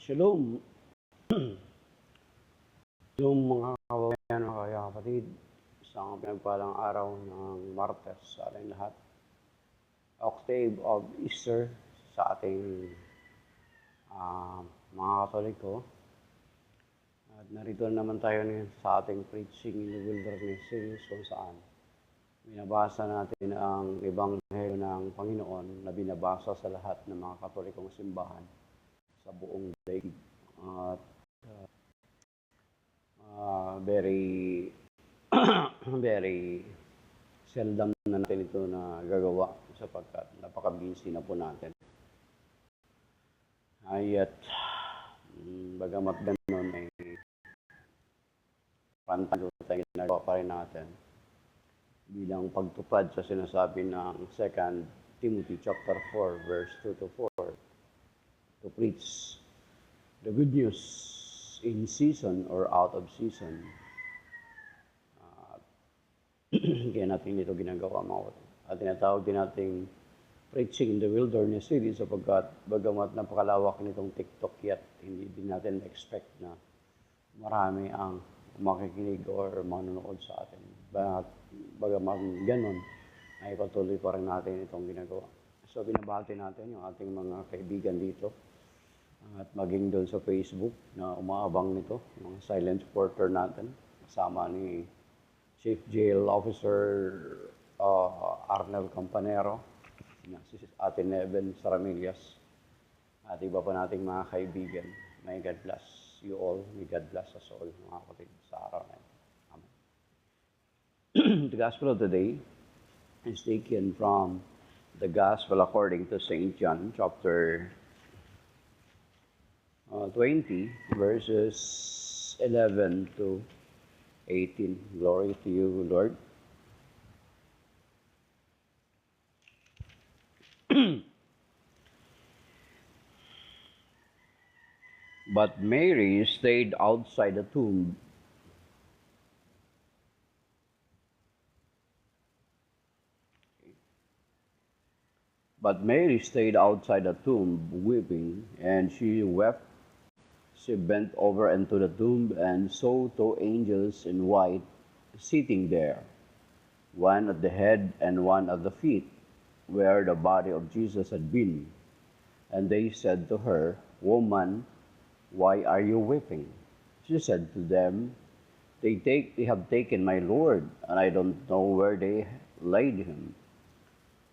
Shalom. Shalom mga kababayan, mga kapatid. Isang pinagpalang araw ng Martes sa ating lahat. Octave of Easter sa ating mga Katoliko. At narito naman tayo ngayon sa ating Preaching in the Wilderness series kung saan binabasa natin ang Ebanghelyo ng Panginoon na binabasa sa lahat ng mga Katolikong simbahan sa buong daigdig. At very very seldom na natin ito na gagawa sapagkat napaka-busy na po natin. At bagamat ganoon ay pantalo tayo ginagawa pa rin natin bilang pagtupad sa sinasabi ng 2 Timothy chapter 4 verse 2 to 4 to preach the good news in season or out of season. Kaya natin ito ginagawa mga kapatid. At tinatawag din nating Preaching in the Wilderness series sapagkat bagamat napakalawak nitong TikTok yet hindi din natin expect na marami ang makikinig or manonood sa atin. Bagamat ganun ay patuloy pa rin natin itong ginagawa. So binabati natin yung ating mga kaibigan dito at maging doon sa Facebook na umaabang nito, mga silent supporter natin, kasama ni Chief Jail Officer Arnel Campanero, si Ate Neven Saramillas, at iba pa nating mga kaibigan. May God bless you all. May God bless us all, mga kapatid, sa araw na ito. Amen. The Gospel of the day is taken from the Gospel according to St. John, chapter 20, verses 11 to 18. Glory to you, Lord. But Mary stayed outside the tomb. But Mary stayed outside the tomb, weeping, and she wept. She bent over into the tomb and saw two angels in white sitting there, one at the head and one at the feet, where the body of Jesus had been. And they said to her, "Woman, why are you weeping?" She said to them, They have taken my Lord, and I don't know where they laid him."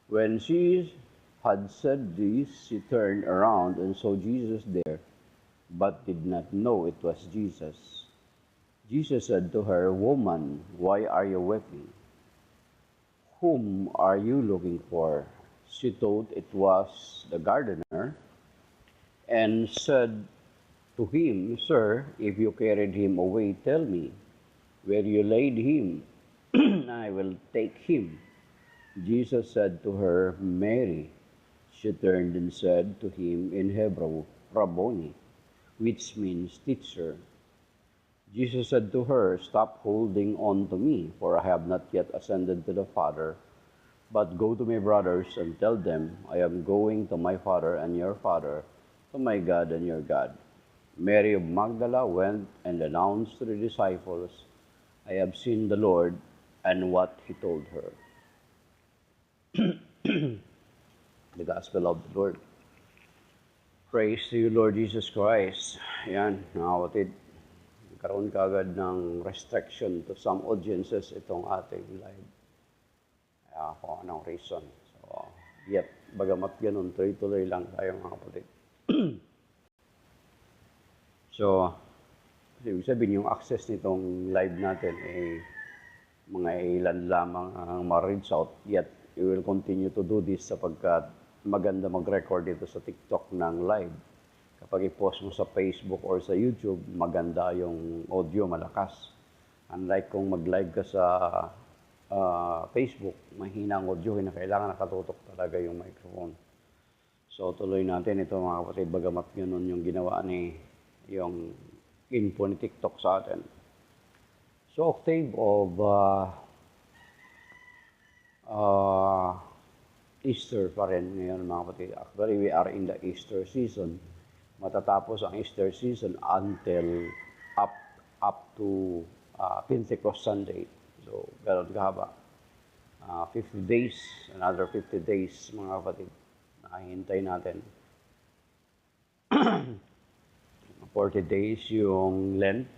When she had said this, she turned around and saw Jesus there, but did not know it was Jesus. Jesus said to her, "Woman, why are you weeping? Whom are you looking for?" She thought it was the gardener, and said to him, "Sir, if you carried him away, tell me where you laid him, and I will take him." Jesus said to her, "Mary." She turned and said to him in Hebrew, "Rabboni," which means teacher. Jesus said to her, "Stop holding on to me, for I have not yet ascended to the Father. But go to my brothers and tell them, I am going to my Father and your Father, to my God and your God." Mary of Magdala went and announced to the disciples, "I have seen the Lord," and what he told her. The Gospel of the Lord. Praise to you, Lord Jesus Christ. Yan, mga kapatid. Nagkaroon kaagad ng restriction to some audiences itong ating live. Kaya kung anong reason. So, yet, bagamat ganun, tuloy-tuloy lang tayo, mga kapatid. So, ibig sabihin, yung access nitong live natin ay mga ilan lamang ang ma-reach out. Yet, we will continue to do this sapagkat maganda mag-record dito sa TikTok ng live. Kapag i-post mo sa Facebook or sa YouTube, maganda yung audio, malakas. Unlike kung mag-live ka sa Facebook, mahina ang audio, kailangan nakatutok talaga yung microphone. So, tuloy natin ito, mga kapatid, bagamat ganun yung ginawa ni yung info ni TikTok sa atin. So, octave of Easter pa rin ngayon, mga kapatid. Actually, we are in the Easter season. matatapos ang Easter season until up up to Pentecost Sunday. So, gano'n kahaba. 50 days, another 50 days, mga kapatid, nakahintay natin. 40 days yung Lent,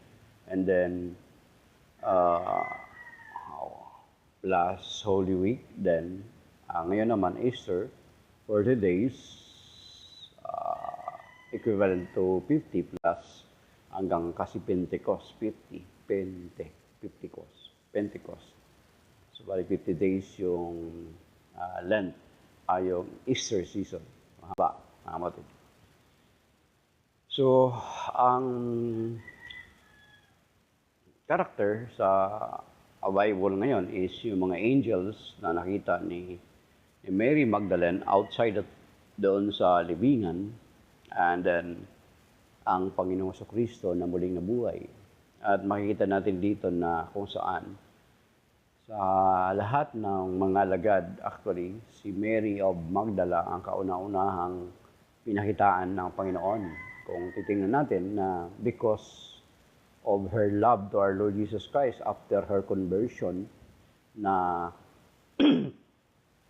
and then uh, plus Holy Week, then ngayon naman Easter, 40 days, equivalent to 50 plus hanggang kasi Pentecost, 50, Pentecost. So, bali 50 days yung Lent, yung Easter season. Mahaba, mga kapatid. So, ang character sa Bible ngayon is yung mga angels na nakita ni Mary Magdalene outside doon sa libingan, and then ang Panginoong Kristo na muling nabuhay. At makikita natin dito na kung saan sa lahat ng mga alagad, actually, si Mary of Magdala ang kauna-unahang pinakitaan ng Panginoon. Kung titingnan natin na because of her love to our Lord Jesus Christ after her conversion, na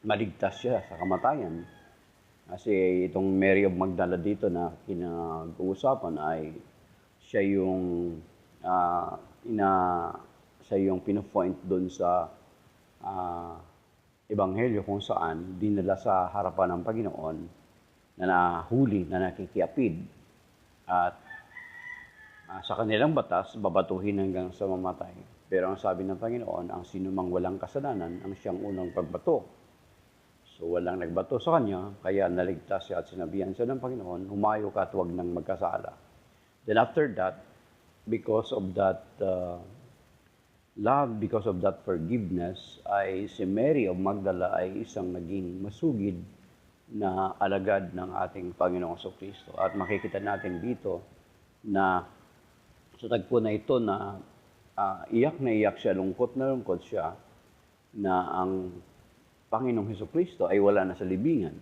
maligtas siya sa kamatayan. Kasi itong Mary of Magdala dito na kinag-uusapan ay siya yung siya yung pinopoint doon sa Ebanghelyo kung saan dinala sa harapan ng Panginoon na nahuli, na nakikiapid. At sa kanilang batas, babatuhin hanggang sa mamatay. Pero ang sabi ng Panginoon, ang sinumang walang kasalanan ang siyang unang pagbato. So walang nagbato sa kanya, kaya naligtas siya at sinabihan siya ng Panginoon, humayo ka at huwag nang magkasala. Then after that, because of that love, because of that forgiveness, ay si Mary of Magdala ay isang naging masugid na alagad ng ating Panginoong Kristo. At makikita natin dito na sa tagpo na ito na iyak na iyak siya, lungkot na lungkot siya, na ang Panginoong Kristo ay wala na sa libingan.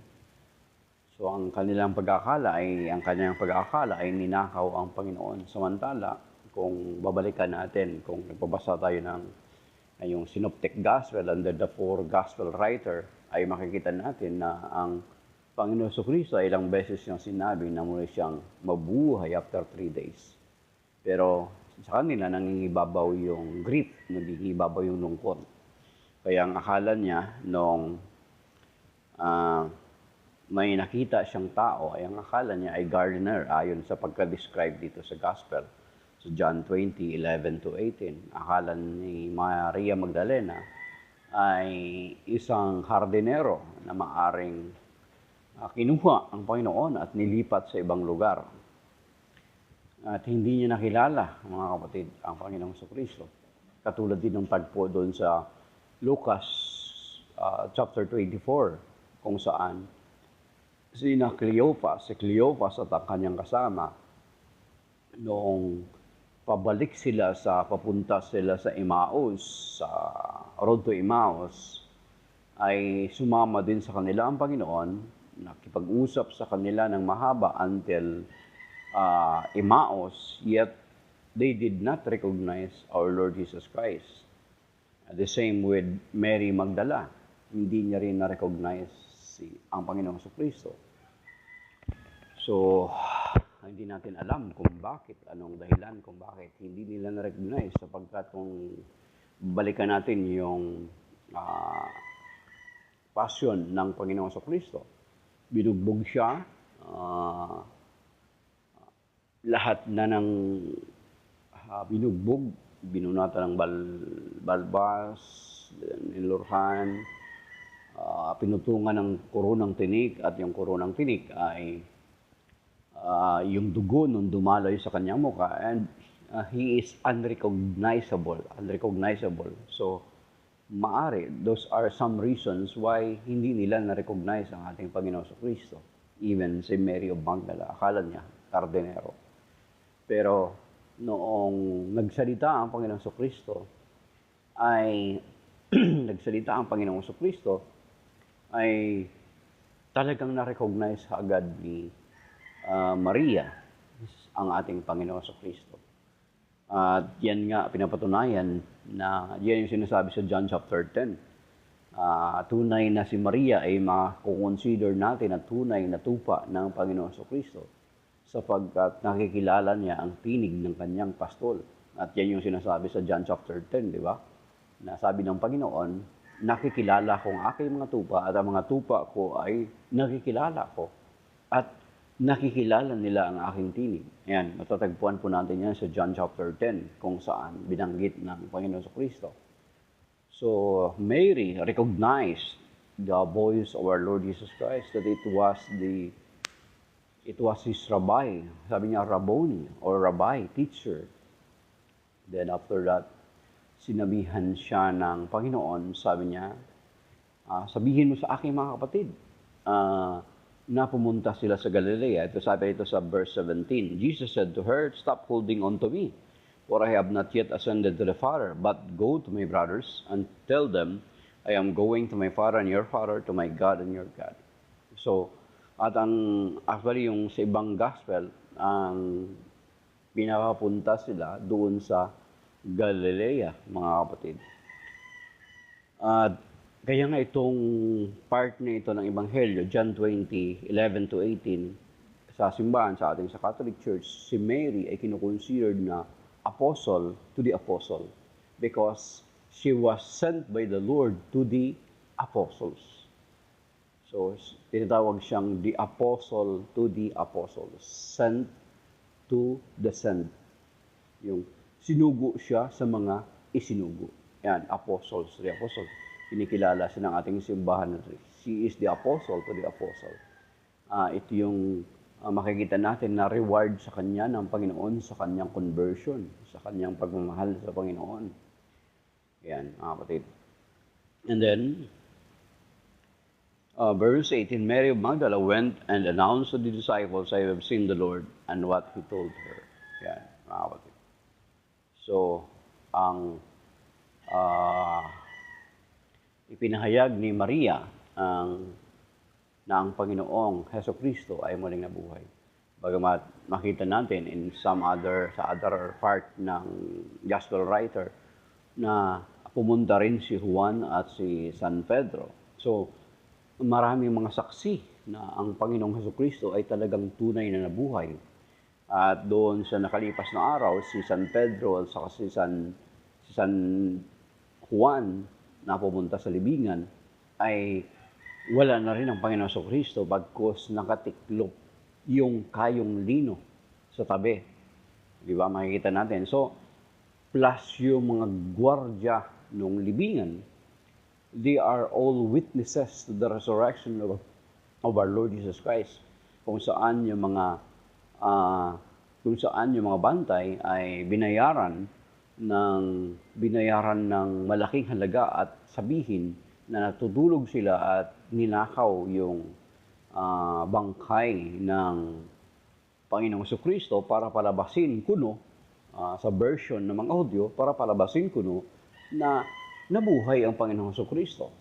So ang kanilang pag-akala ay ninakaw ang Panginoon. Samantala, kung babalikan natin, kung nagbabasa tayo ng yung Synoptic Gospel under the four Gospel writer, ay makikita natin na ang Panginoon Kristo ay ilang beses siyang sinabi na muli siyang mabuhay after 3 days. Pero sa kanila nangingibabaw yung grief, nangingibabaw yung lungkot. Kaya ang akala niya nung may nakita siyang tao, ay ang akala niya ay gardener ayon sa pagka-describe dito sa Gospel. So John 20:11-18, akala ni Maria Magdalena ay isang hardinero na maaring kinuha ang Panginoon at nilipat sa ibang lugar. At hindi niya nakilala, mga kapatid, ang Panginoong Kristo. Katulad din ng tagpo doon sa Lucas chapter 24, kung saan si Cleopas at ang kanyang kasama, noong papunta sila sa Emmaus, sa road to Emmaus, ay sumama din sa kanila ang Panginoon, nakipag-usap sa kanila ng mahaba until Emmaus, yet they did not recognize our Lord Jesus Christ. The same with Mary Magdala, hindi niya rin na-recognize ang Panginoong Kristo. So, hindi natin alam kung bakit, anong dahilan kung bakit hindi nila na-recognize, sapagkat kung balikan natin yung passion ng Panginoong Kristo, binugbog siya, lahat na ng binugbog, binunatan ng balbas, nilurhan, pinutungan ng koronang tinik, at yung koronang tinik ay yung dugo nung dumaloy sa kanyang mukha, and he is unrecognizable. So, maari, those are some reasons why hindi nila na-recognize ang ating Panginoon Kristo. Even si Mary of Magdala, akala niya, kardinero. Pero noong nagsalita ang Panginoon Kristo, ay talagang na-recognize agad ni Maria ang ating Panginoon Kristo. At yan nga, pinapatunayan na yan yung sinasabi sa John chapter 10. Tunay na si Maria ay makukonsider natin na tunay na tupa ng Panginoon Kristo sapagkat nakikilala niya ang tinig ng kanyang pastol. At yan yung sinasabi sa John chapter 10, di ba? Na sabi ng Panginoon, nakikilala ko ang aking mga tupa at ang mga tupa ko ay nakikilala ko. At nakikilala nila ang aking tinig. Ayan, matatagpuan po natin yan sa John chapter 10 kung saan binanggit ng Panginoon Kristo. So, Mary recognized the voice of our Lord Jesus Christ that it was his rabbi. Sabi niya, Rabboni or rabbi, teacher. Then after that, sinabihan siya ng Panginoon, sabi niya, sabihin mo sa aking mga kapatid, na pumunta sila sa Galilea. Ito sabi ito sa verse 17. Jesus said to her, stop holding on to me, for I have not yet ascended to the Father, but go to my brothers and tell them, I am going to my Father and your Father, to my God and your God. So, at actually yung sa ibang gospel, ang pinapapunta sila doon sa Galilea, mga kapatid. At kaya nga itong part na ito ng Ebanghelyo, John 20, 11 to 18, sa simbahan, sa ating sa Catholic Church, si Mary ay kinukonsidered na apostle to the apostle because she was sent by the Lord to the apostles. So, tinatawag siyang the apostle to the apostles, sent to the sent. Yung sinugo siya sa mga isinugo. Yan, apostles, the apostles. Kinikilala siya ng ating simbahan. She is the apostle to the apostle. Ito yung makikita natin na reward sa kanya ng Panginoon sa kanyang conversion, sa kanyang pagmamahal sa Panginoon. Yan, mga kapatid. And then, verse 18, Mary of Magdala went and announced to the disciples, I have seen the Lord, and what He told her. Yan, mga kapatid. So, ang ipinahayag ni Maria na ang Panginoong Heso Kristo ay muling nabuhay. Bagamat makita natin sa other part ng gospel writer na pumunta rin si Juan at si San Pedro. So, maraming mga saksi na ang Panginoong Heso Kristo ay talagang tunay na nabuhay. At doon sa nakalipas na araw, si San Pedro at si San Juan na pumunta sa libingan, ay wala na rin ang Panginoon Kristo bagkus nakatiklop yung kayong lino sa tabi. Di ba? Makikita natin. So, plus yung mga gwardya ng libingan, they are all witnesses to the resurrection of our Lord Jesus Christ. Kung saan yung mga bantay ay binayaran ng malaking halaga at sabihin na natutulog sila at ninakaw yung bangkay ng Panginoong Kristo para palabasin kuno sa version ng mga audio, para palabasin kuno na nabuhay ang Panginoong Kristo.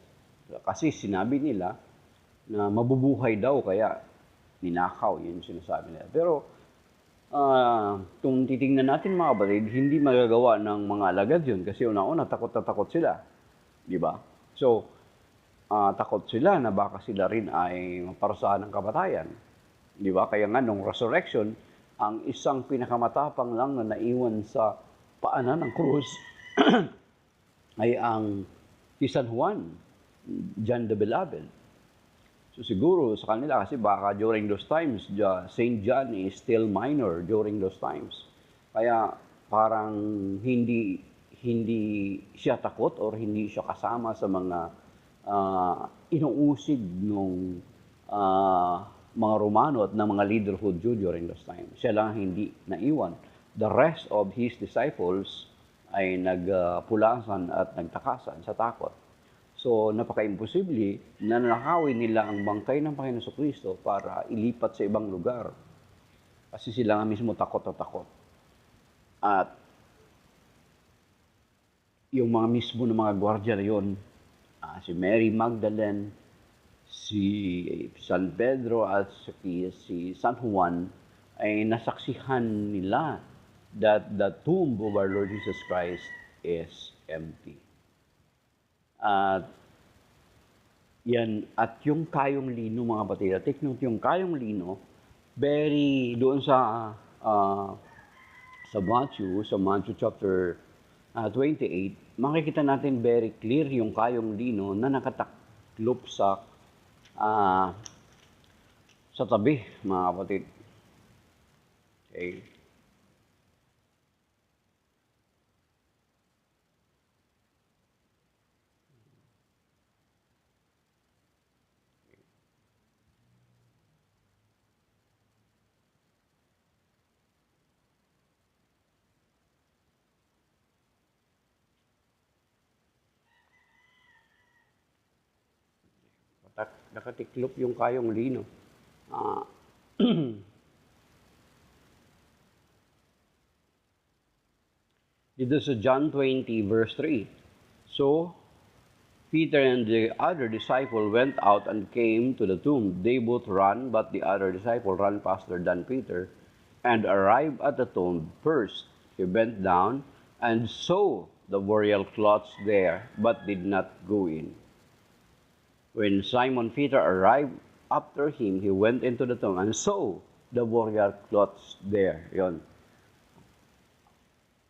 Kasi sinabi nila na mabubuhay daw kaya ninakaw, yun sinasabi nila. Pero kung titingnan natin mga kapatid, hindi magagawa ng mga alagad yun kasi una-una takot na takot sila. Di ba? So, takot sila na baka sila rin ay maparusahan ng kamatayan. Di ba? Kaya nga nung resurrection, ang isang pinakamatapang lang na naiwan sa paanan ng krus ay ang si San Juan, John the Beloved. So siguro sa kanila kasi baka during those times, Saint John is still minor during those times. Kaya parang hindi siya takot or hindi siya kasama sa mga inuusig ng mga Romano at ng mga leader Hudyo during those times. Siya lang hindi naiwan. The rest of his disciples ay nagpulasan at nagtakasan sa takot. So, napaka-imposible na nakawin nila ang bangkay ng Panginoon Kristo para ilipat sa ibang lugar. Kasi sila nga mismo takot na takot. At yung mga mismo ng mga gwardya na yun, si Mary Magdalene, si San Pedro at si San Juan, ay nasaksihan nila that the tomb of our Lord Jesus Christ is empty. At yan, at yung kayong lino mga kapatid, take note yung kayong lino, very doon sa Matthew chapter 28, makikita natin very clear yung kayong lino na nakataklop ah, sa tabi, mga kapatid. Okay. Nakatiklop yung kayong lino. Ah, dito sa John 20 verse 3. So, Peter and the other disciple went out and came to the tomb. They both ran, but the other disciple ran faster than Peter and arrived at the tomb first. He bent down and saw the burial cloths there, but did not go in. When Simon Peter arrived after him, he went into the tomb and saw the burial cloths there. Yon.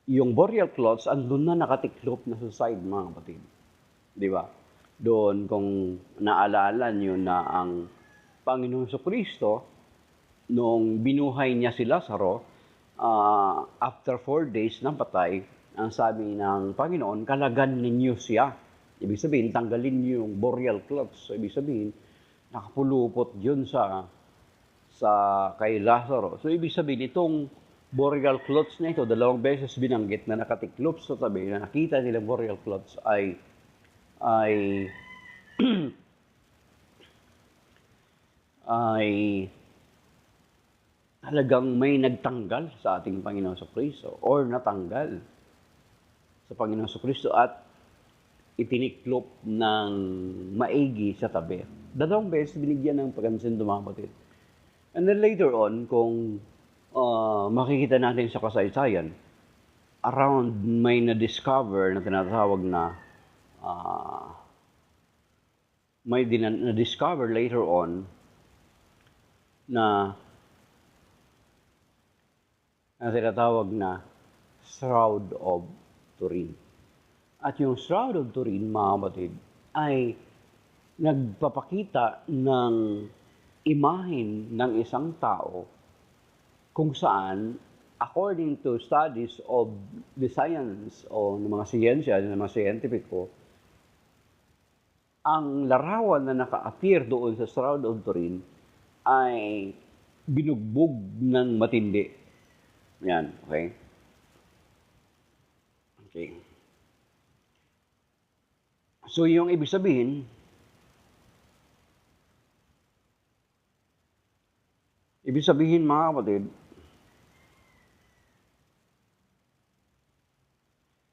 Yung burial cloths, andun na nakatiklop na sa side, mga kapatid. Di ba? Doon, kung naalala nyo na ang Panginoon Kristo, nung binuhay niya si Lazaro, after 4 days ng patay, ang sabi ng Panginoon, kalagan ninyo siya. Ibig sabihin, tanggalin niyo yung burial cloths. So, ibig sabihin, nakapulupot yun sa kay Lazaro. So, ibig sabihin, itong burial cloths na ito, 2 beses binanggit na nakatiklop sa tabi, na nakita nila burial cloths ay talagang may nagtanggal sa ating Panginoon Kristo or natanggal sa Panginoon Kristo at itiniklop ng maigi sa tabi. 2 beses binigyan ng pagkansin ng mga kapatid. And then later on, kung makikita natin sa kasaysayan, around may na-discover na tinatawag na may na-discover later on na tinatawag na Shroud of Turin. At yung Shroud of Turin, mga kapatid, ay nagpapakita ng imahen ng isang tao kung saan, according to studies of the science o ng mga siyensya, ng mga scientifico, ang larawan na naka-appear doon sa Shroud of Turin ay binugbog ng matindi. Yan, okay? Okay. So, yung ibig sabihin, mga kapatid,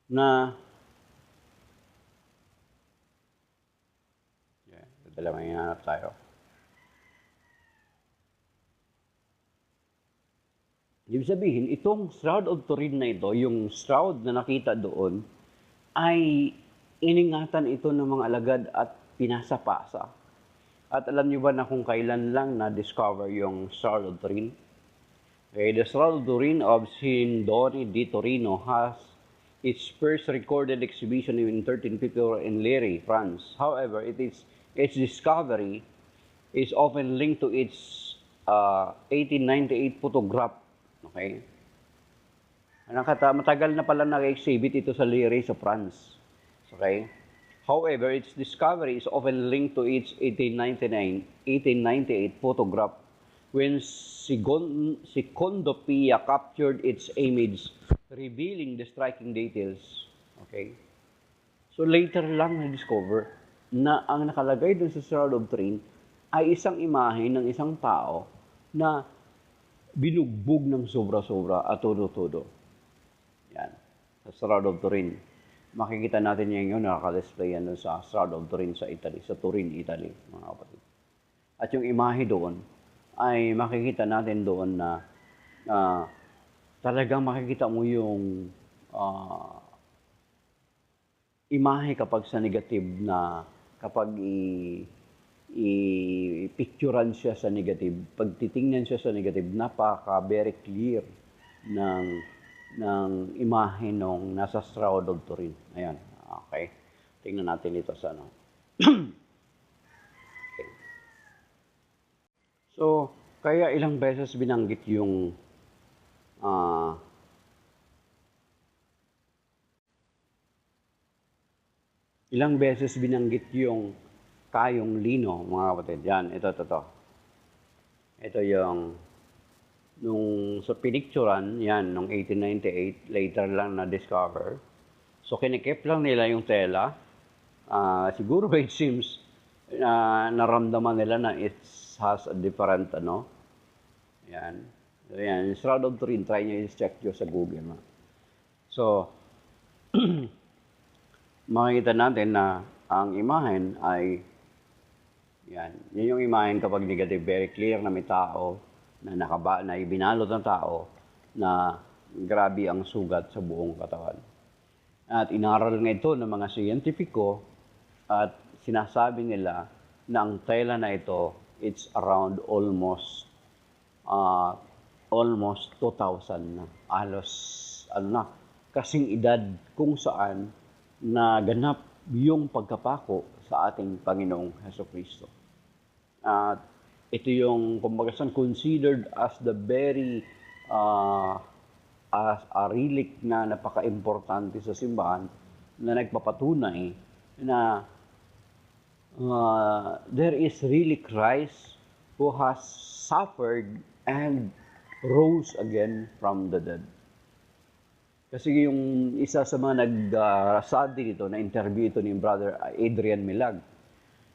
na dala may hinanap tayo. Ibig sabihin, itong Shroud of Turin na ito, yung shroud na nakita doon, ay iningatan ito ng mga alagad at pinasa-pasa. At alam niyo ba na kung kailan lang na-discover yung Shroud of Turin? Okay, the Shroud of Turin of Sindone di Torino has its first recorded exhibition in 1354 in Léry, France. However, its discovery is often linked to its 1898 photograph. Okay? Matagal na pala nag-exhibit ito sa Léry sa France. Okay? However, its discovery is often linked to its 1898 photograph when Secondo Pia captured its image, revealing the striking details. Okay? So later lang na-discover na ang nakalagay dun sa Shroud of Turin ay isang imahe ng isang tao na binugbog ng sobra-sobra at todo-todo. Yan. Sa Shroud of Turin. Makikita natin yan yun, nakaka-display yan sa Shroud of Turin sa Italy, sa Turin, Italy, mga kapatid. At yung imahe doon, ay makikita natin doon na ah, talagang makikita mo yung ah, imahe kapag sa negative na kapag i-picturean siya sa negative, pag titingnan siya sa negative, napaka very clear ng imahe nung nasa Shroud of Turin. Ayan, okay. Tingnan natin ito sa ano. Okay. So, kaya ilang beses binanggit yung ah, ilang beses binanggit yung kayong lino, mga kapatid. Yan, ito. Ito yung, nung sa pinicturan, yan, nung 1898, later lang na-discover. So, kinikip lang nila yung tela. Siguro it seems, naramdaman nila na it has a different, ano, yan. So, yan, Shroud of Turin, try nyo i-check nyo sa Google. No? So, makikita natin na ang imahen ay yan. Yun yung imahen kapag negative, very clear na may tao na ibinalot ng tao na grabe ang sugat sa buong katawan. At inaral nga ito ng mga siyentipiko at sinasabi nila na ang tela na ito, it's around almost 2,000 na. Halos, kasing edad kung saan naganap yung pagkapako sa ating Panginoong Hesukristo. At ito yung, kumbaga, considered as the very, as a relic na napaka-importante sa simbahan na nagpapatunay na there is really Christ who has suffered and rose again from the dead. Kasi yung isa sa mga nag-study dito, na interview ito ni Brother Adrian Milag,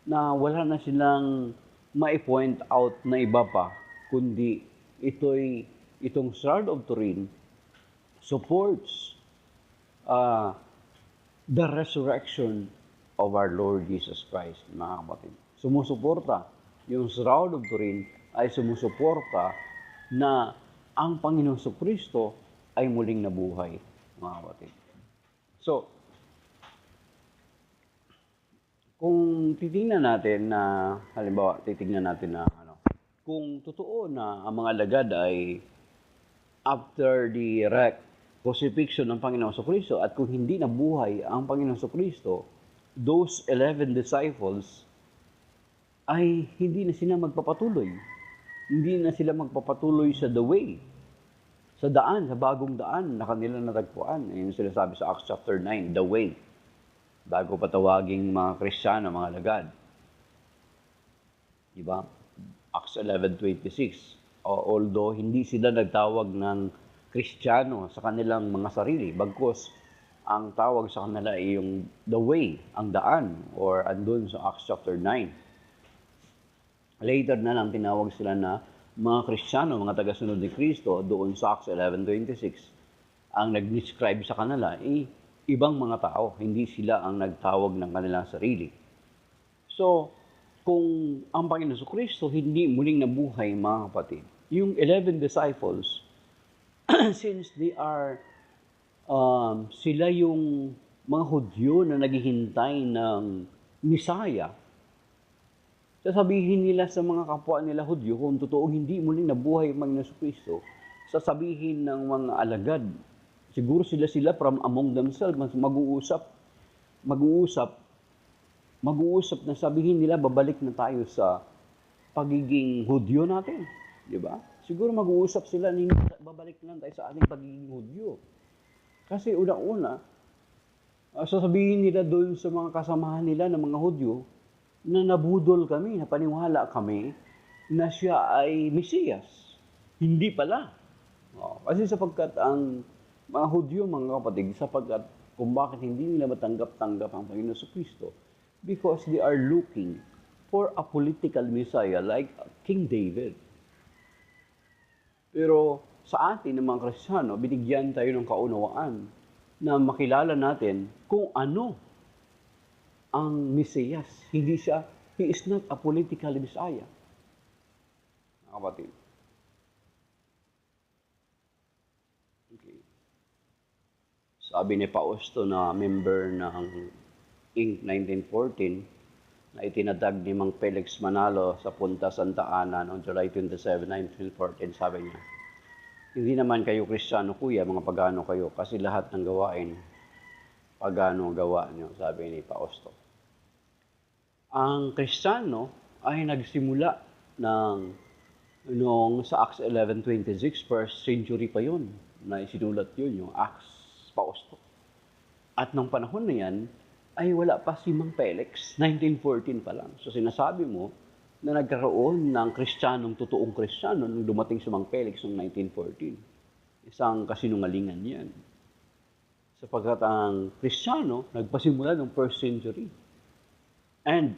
na wala na silang mai-point out na iba pa, kundi itong Shroud of Turin supports the resurrection of our Lord Jesus Christ, mga kapatid. Sumusuporta. Yung Shroud of Turin ay sumusuporta na ang Panginoong Kristo ay muling nabuhay, mga kapatid. So, kung titingnan natin na, halimbawa, kung totoo na ang mga lagad ay after the crucifixion ng Panginoong Kristo at kung hindi nabuhay ang Panginoong Kristo, those 11 disciples ay hindi na sila magpapatuloy. Hindi na sila magpapatuloy sa the way, sa daan, sa bagong daan na kanila natagpuan. Ayun sila sabi sa Acts chapter 9, the way. Bago patawaging mga Kristiyano, mga lagad. Diba? Acts 11:26. Although hindi sila nagtawag ng Kristiyano sa kanilang mga sarili, bagkus ang tawag sa kanila ay yung the way, ang daan, or andun sa Acts chapter 9. Later na lang tinawag sila na mga Kristiyano, mga tagasunod ni Kristo, doon sa Acts 11:26. Ang nag-describe sa kanila ay ibang mga tao, hindi sila ang nagtawag ng kanilang sarili. So, kung ang Panginoon Kristo hindi muling nabuhay, mga kapatid, yung 11 disciples, since they are, sila yung mga Hudyo na naghihintay ng Misaya, sasabihin nila sa mga kapwa nila Hudyo, kung totoong hindi muling nabuhay ang Panginoon Kristo, sasabihin ng mga alagad, siguro sila from among themselves, mag-uusap na sabihin nila, babalik na tayo sa pagiging Hudyo natin. Di ba? Siguro mag-uusap sila, babalik lang tayo sa ating pagiging Hudyo. Kasi una-una, sasabihin nila doon sa mga kasamahan nila ng mga Hudyo, na nabudol kami, na paniwala kami, na siya ay Mesiyas. Hindi pala. Kasi sapagkat ang mga Hudyo, mga kapatid, sapagkat kung bakit hindi nila matanggap-tanggap ang Panginoon Kristo, because they are looking for a political Messiah like King David. Pero sa atin, ng mga Kristiyano, binigyan tayo ng kaunawaan na makilala natin kung ano ang Mesiyas. He is not a political Messiah. Kapatid. Sabi ni Fausto na member ng Inc. 1914 na itinatag ni Mang Felix Manalo sa Punta Santa Ana noong July 27, 1914, sabi niya, hindi naman kayo Kristiyano, kuya, mga pagano kayo, kasi lahat ng gawain, pagano gawa niyo, sabi ni Fausto. Ang Kristiyano ay nagsimula noong sa Acts 11:26, first century pa yun, na isinulat yun, yung Acts Fausto. At nung panahon na yan, ay wala pa si Mang Felix, 1914 pa lang. So sinasabi mo na nagkaroon ng Kristiyanong, totoong Kristiyano nung dumating si Mang Felix noong 1914. Isang kasinungalingan yan. Sapagkat ang Kristiyano, nagpasimula noong first century. And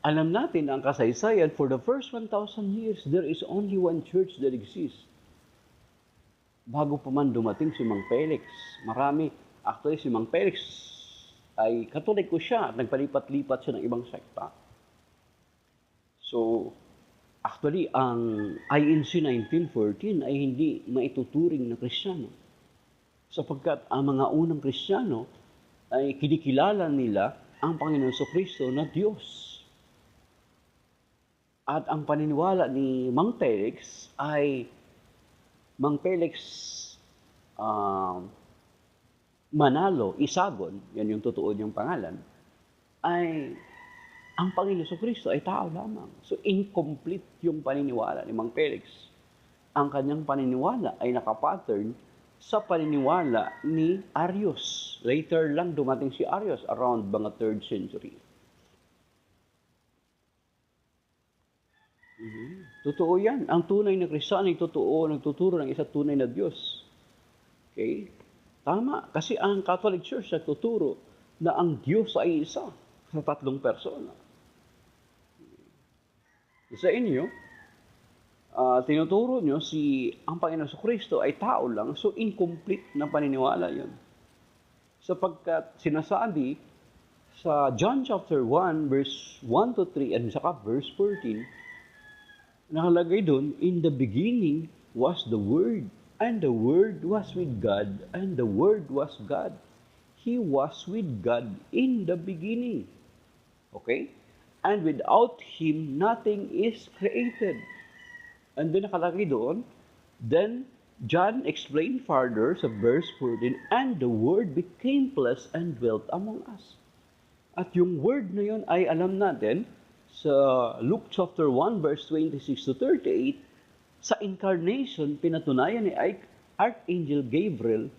alam natin ang kasaysayan, for the first 1,000 years, there is only one church that exists. Bago pa man dumating si Mang Felix, actually si Mang Felix ay Katoliko siya, nagpalipat-lipat siya ng ibang sekta. So, actually, ang INC 1914 ay hindi maituturing na Kristiyano. Sapagkat ang mga unang Kristiyano ay kinikilala nila ang Panginoon Jesucristo na Diyos. At ang paniniwala ni Mang Felix ay Mang Felix Manalo, Isagon, yan yung totoo niyang pangalan, ay ang Panginoon Jesucristo ay tao lamang. So incomplete yung paniniwala ni Mang Felix. Ang kanyang paniniwala ay nakapattern sa paniniwala ni Arius. Later lang dumating si Arius around mga 3rd century. Totoo yan. Ang tunay na Kristiyano ay totoo, nagtuturo ng isa tunay na Diyos. Okay? Tama. Kasi ang Catholic Church nagtuturo na ang Diyos ay isa sa 3 persona. Sa inyo, tinuturo nyo ang Panginoon Jesucristo ay tao lang, so incomplete na paniniwala yun. Sapagkat sinasabi sa John chapter 1, verse 1 to 3, and saka verse 14, nakalagay doon, in the beginning was the Word, and the Word was with God, and the Word was God. He was with God in the beginning. Okay? And without Him, nothing is created. And then nakalagay doon, then John explained further sa verse 14, and the Word became flesh and dwelt among us. At yung Word na yun ay alam natin, sa Luke chapter 1 verse 26 to 38, sa incarnation, pinatunayan ni Archangel Gabriel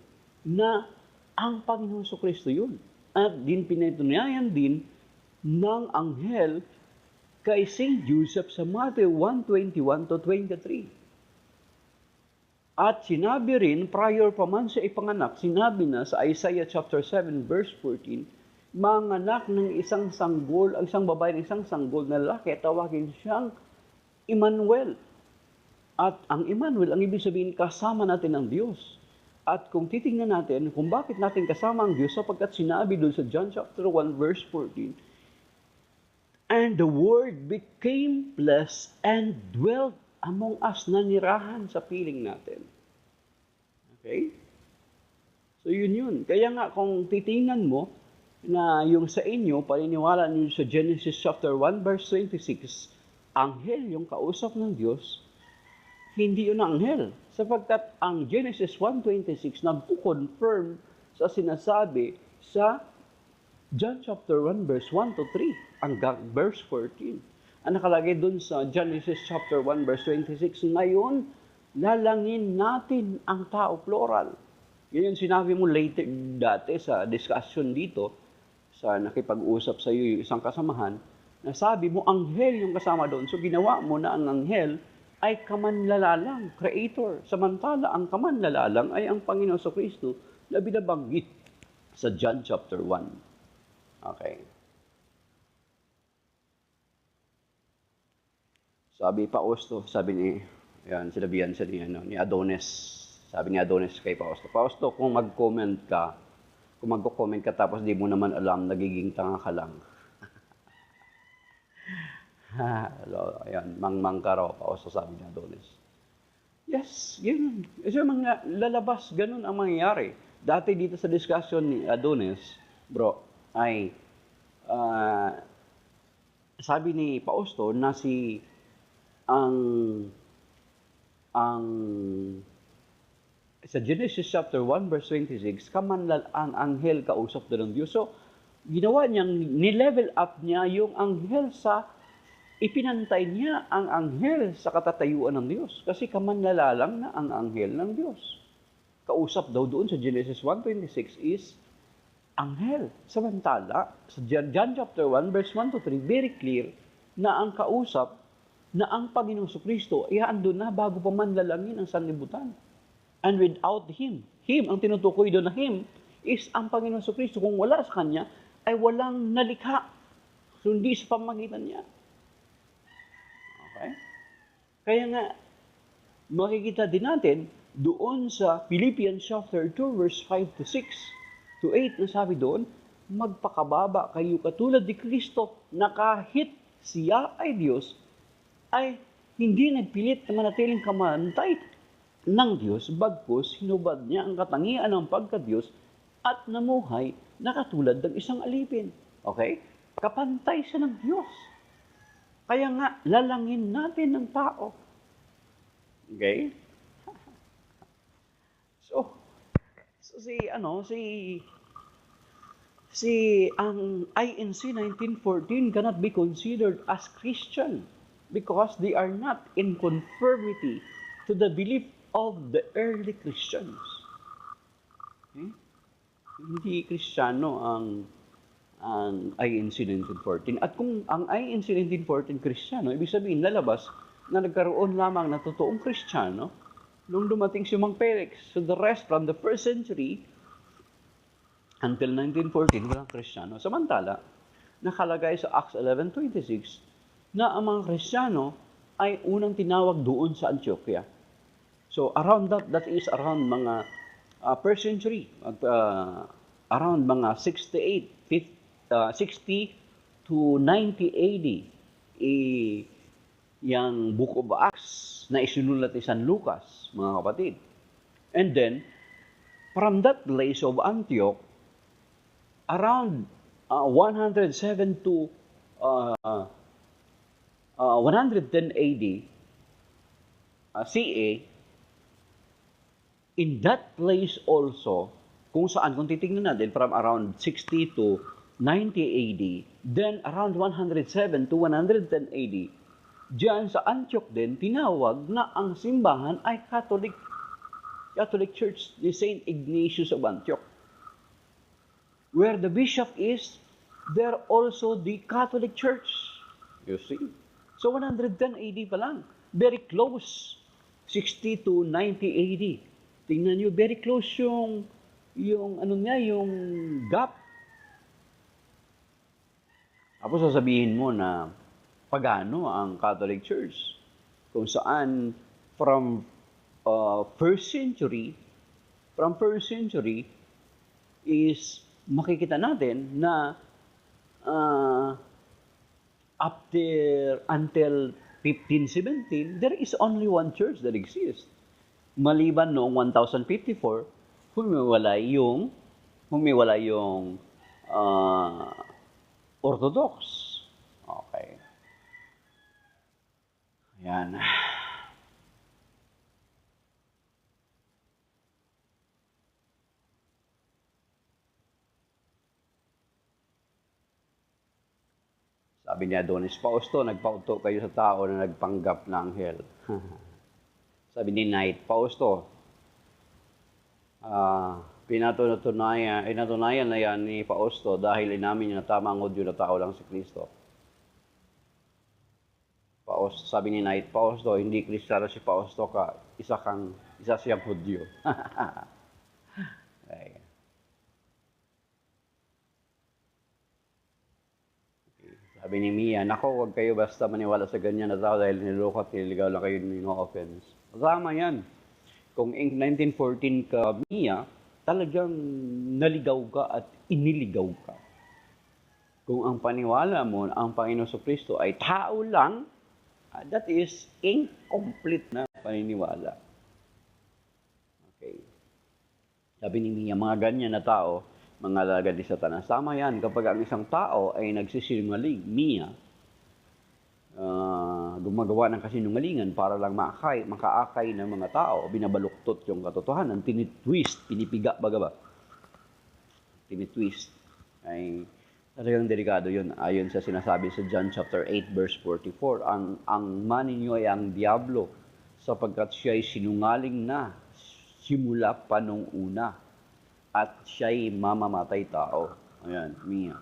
na ang Panginoon Jesucristo yun. At din pinatunayan din ng anghel kay Saint Joseph sa Matthew 1:21 to 23. At sinabi rin, prior pa man siya ipanganak, sinabi na sa Isaiah chapter 7 verse 14, manganak ng isang sanggol, ang isang babae ng isang sanggol na lalaki, tawagin siyang Emmanuel. At ang Emmanuel, ang ibig sabihin, kasama natin ang Diyos. At kung titingnan natin, kung bakit natin kasama ang Diyos, sapagkat sinabi doon sa John chapter 1 verse 14, and the Word became flesh and dwelt among us, nanirahan sa piling natin. Okay? So yun. Kaya nga kung titingnan mo, na yung sa inyo, paniniwala niyo sa Genesis chapter 1 verse 26, anghel yung kausap ng Diyos, hindi yun anghel. Sapagkat ang Genesis 1:26 nagpo-confirm sa sinasabi sa John chapter 1 verse 1 to 3 hanggang verse 14. Ang nakalagay dun sa Genesis chapter 1 verse 26, ngayon, lalangin natin ang tao, plural. Yun yung sinabi mo later dati sa discussion dito, sa nakipag-usap sa iyo yung isang kasamahan, na sabi mo, anghel yung kasama doon. So ginawa mo na ang anghel ay kamanlalalang, creator. Samantala, ang kamanlalalang ay ang Panginoon Jesucristo na binabanggit sa John chapter 1. Okay. Sabi Fausto, sinabihan siya ni Adonis. Sabi ni Adonis kay Fausto, Fausto, kung mag-comment ka tapos di mo naman alam, nagiging tanga ka lang. Ayan, mangmang ka raw, Fausto, sabi ni Adonis. Yes, yun. Kasi mga lalabas, ganun ang mangyayari. dati dito sa discussion ni Adonis, bro, ay ah, sabi ni Pausto na ang ang sa Genesis chapter 1 verse 26, kamanlal ang anghel kausap doon ng Diyos. So, ginawa niyang, ni-level up niya yung anghel sa, ipinantay niya ang anghel sa katatayuan ng Diyos. Kasi kamanlalalang na ang anghel ng Diyos. Kausap daw doon sa Genesis 1:26 is anghel. Samantala, sa John chapter 1 verse 1 to 3, very clear na ang kausap na ang Panginoong Kristo ay andun na bago pa man lalangin ang sanlibutan. And without Him, ang tinutukoy doon na Him, is ang Panginoong Kristo. Kung wala sa Kanya, ay walang nalikha. Kundi sa pamagitan niya. Okay? Kaya nga, makikita din natin, doon sa Philippians chapter 2, verse 5 to 6 to 8, na sabi doon, magpakababa kayo katulad ni Kristo, na kahit siya ay Diyos, ay hindi nagpilit na manatiling kamantay ng Diyos, bagkus hinubad niya ang katangian ng pagka-Diyos at namuhay na katulad ng isang alipin. Okay? Kapantay siya ng Diyos. Kaya nga, lalangin natin ng tao. Okay? So ang INC 1914 cannot be considered as Christian because they are not in conformity to the belief of the early Christians. Okay? Hindi Kristiyano ang INC 1914. At kung ang INC 1914 Kristiyano, ibig sabihin lalabas na nagkaroon lamang na totoong Kristiyano nung dumating si Mang Felix. So the rest from the first century until 1914, walang Kristiyano. Samantala, nakalagay sa Acts 11:26 na ang mga Kristiyano ay unang tinawag doon sa Antioquia. So around that is around mga first century, around mga 60 to 90 AD, yung Book of Acts na isinulat ni San Lucas, mga kapatid. And then, from that place of Antioch, around 107 to 110 AD, CA, in that place also, kung titignan natin, from around 60 to 90 AD, then around 107 to 110 AD, diyan sa Antioch din, tinawag na ang simbahan ay Catholic Church ni Saint Ignatius of Antioch. Where the bishop is, there also the Catholic Church. You see? So 110 AD pa lang. Very close. 60 to 90 AD. Tingnan nyo, very close yung gap. Tapos sasabihin mo na pagano ang Catholic Church, kung saan from first century is makikita natin na until 1517, there is only one church that exists. Maliban noong 1054, humiwalay yung Orthodox. Okay. Ayan. Sabi ni Adonis Fausto, nagpauto kayo sa tao na nagpanggap ng anghel. Sabi ni Knight Fausto, pinatunayan na yan ni Fausto dahil inamin niya na tama ang Hudyo na tao lang si Kristo. Sabi ni Knight Fausto, hindi Kristiyano si Fausto ka, isa siyang Hudyo. Okay. Sabi ni Mia, nako, huwag kayo basta maniwala sa ganyan na tao dahil niloko at nililigaw lang kayo, no offense. Tama yan. Kung in 1914 ka, Mia, talagang naligaw ka at iniligaw ka. Kung ang paniwala mo na ang Panginoon Kristo ay tao lang, that is incomplete na paniniwala. Okay. Sabi ni Mia, mga ganyan na tao, mga alagad ni Satanas. Tama yan, kapag ang isang tao ay nagsisinungaling, Mia, gumagawa ng kasinungalingan para lang makaakay ng mga tao, binabaluktot yung katotohanan, tinitwist, pinipiga, baga ba? Tinitwist. Ay talagang delikado yun. Ayon sa sinasabi sa John chapter 8 verse 44, ang mani niyo ay ang diablo sapagkat siya ay sinungaling na simula pa nung una at siya ay mamamatay tao. Ayan, Mia.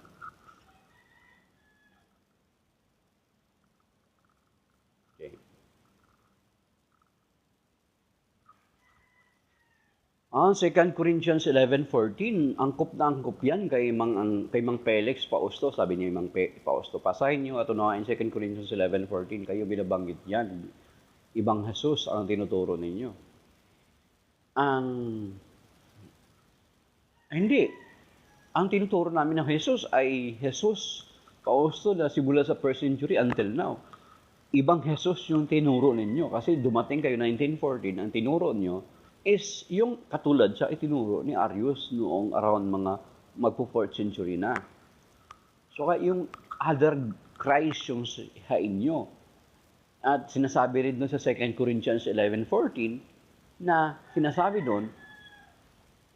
Okay. Ang 2 Corinthians 11:14, angkop na angkop yan kay Mang Felix Pausto, sabi ni Pausto. Pasahin niyo at unawain 2 Corinthians 11:14, kayo binabanggit yan. Ibang Jesus ang tinuturo ninyo. Hindi. Ang tinuturo namin ng Jesus ay Jesus Pausto na simula sa first century until now. Ibang Jesus yung tinuro ninyo kasi dumating kayo 1914, ang tinuro nyo is yung katulad sa itinuro ni Arius noong around mga magpo-4th century na. So yung other Christ yung sa inyo. At sinasabi rin doon sa 2 Corinthians 11:14 na sinasabi doon,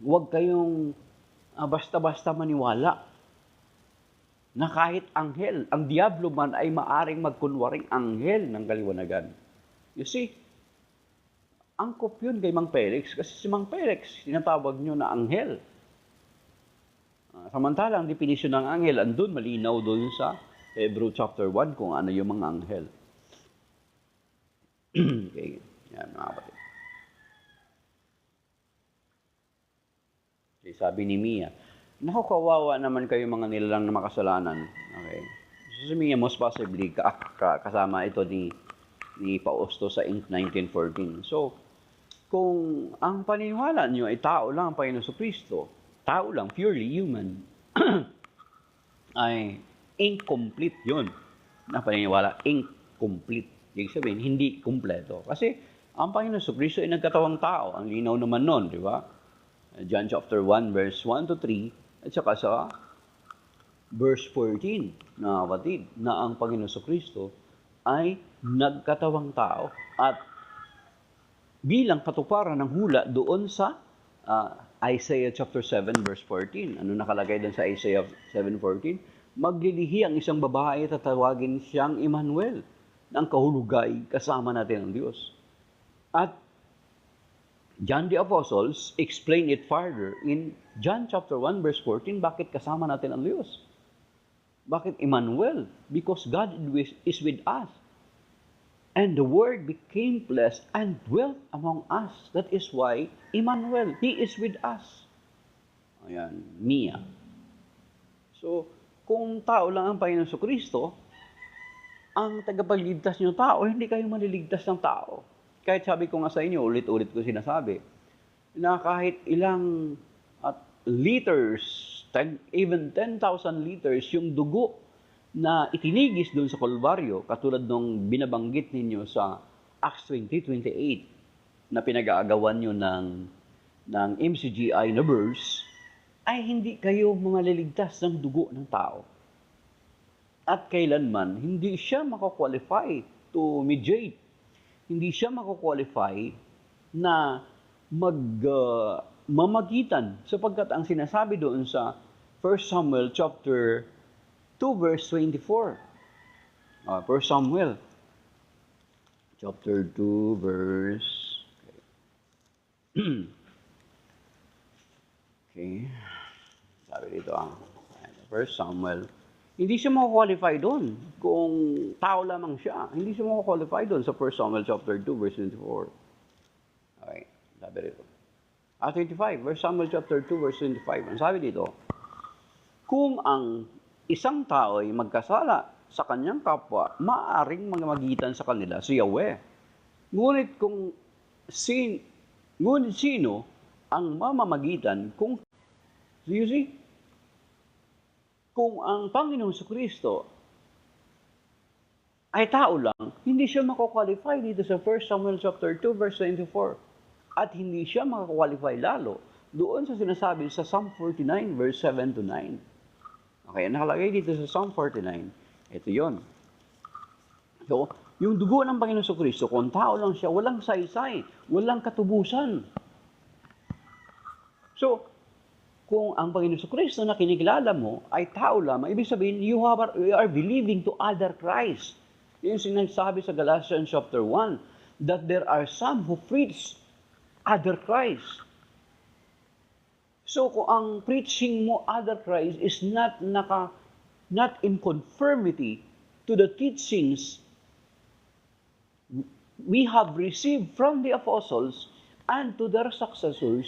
huwag kayong basta-basta maniwala na kahit anghel, ang diablo man ay maaring magkunwaring anghel ng kaliwanagan. You see, angkop yun kay Mang Felix kasi si Mang Felix, tinatawag nyo na anghel. Samantalang definisyon ng anghel, andun malinaw doon sa Hebrew chapter 1 kung ano yung mga anghel. Okay, yan mga kapatid. Okay, sabi ni Mia, naku, kawawa naman kayo mga nilalang na makasalanan. Okay. So si Mia, most possibly, kasama ito ni Pausto sa 1914. So, kung ang paniniwala nyo ay tao lang ang Panginoon Kristo, tao lang, purely human, ay incomplete yun. Na paniniwala, incomplete. Ibig sabihin, hindi kumpleto. Kasi ang Panginoon Kristo ay nagkatawang tao. Ang linaw naman nun, di ba? John chapter 1, verse 1 to 3, at saka sa verse 14, na kapatid, na ang Panginoon Kristo ay nagkatawang tao at bilang katuparan ng hula doon sa Isaiah chapter 7 verse 14. Ano nakalagay doon sa Isaiah 7:14? Maglilihi ang isang babae at tatawagin siyang Emmanuel, na ang kahulugay kasama natin ang Diyos. At John the Apostles explain it further in John chapter 1 verse 14, bakit kasama natin ang Diyos? Bakit Emmanuel? Because God is with us. And the Word became flesh and dwelt among us. That is why Emmanuel, He is with us. Ayan, Mia. So, kung tao lang ang Panginoon Kristo, ang tagapagligtas niyo tao, hindi kayo maliligtas ng tao. Kahit sabi ko nga sa inyo, ulit-ulit ko sinasabi, na kahit ilang liters, even 10,000 liters, yung dugo na itinigis doon sa Kalbaryo, katulad nung binabanggit ninyo sa Acts 20:28, na pinag-aagawan nyo ng MCGI na verse, ay hindi kayo maliligtas ng dugo ng tao. At kailanman, hindi siya makakwalify to mediate. Hindi siya makakwalify na mamagitan, sapagkat ang sinasabi doon sa 1 Samuel chapter 2 verse 24. 1 Samuel chapter 2 verse okay. Sabi dito 1 Samuel. Hindi siya makakwalify doon kung tao lamang siya. Hindi siya makakwalify doon sa 1 Samuel chapter 2 verse 24. Okay, sabi dito. 25, 1 Samuel chapter 2 verse 25. Ang sabi dito, kung ang isang tao ay magkasala sa kanyang kapwa, maaaring magitan sa kanila si Yahweh. Ngunit sino ang mamamagitan kung, you see, kung ang Panginoong Kristo ay tao lang, hindi siya makakwalify dito sa 1 Samuel chapter 2 verse 24. At hindi siya makakwalify lalo doon sa sinasabi sa Psalm 49, verse 7 to 9. Okay, nakalagay dito sa Psalm 49. Ito yon. So, yung dugo ng Panginoon Kristo, kung tao lang siya, walang saysay, walang katubusan. So, kung ang Panginoon Kristo na kinikilala mo ay tao lamang, ibig sabihin, you are believing to other Christ. Yung sinasabi sa Galatians chapter 1, that there are some who preach other Christ. So, kung ang preaching mo other Christ is not in conformity to the teachings we have received from the apostles and to their successors,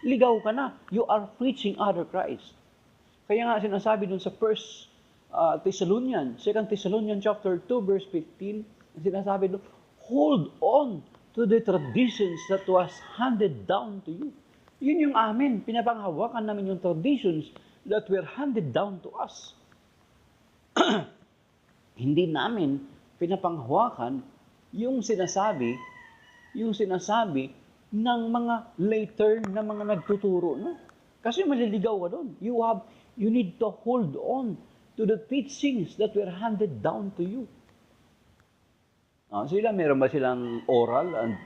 ligaw ka na. You are preaching other Christ. Kaya nga sinasabi dun sa 1 Thessalonians, 2 Thessalonians chapter 2, verse 15, sinasabi dun, hold on to the traditions that was handed down to you. Yun yung amin. Pinapanghawakan namin yung traditions that were handed down to us. Hindi namin pinapanghawakan yung sinasabi ng mga later na mga nagtuturo, no? Kasi maliligaw ka doon. You need to hold on to the teachings that were handed down to you. Sila, meron ba silang oral and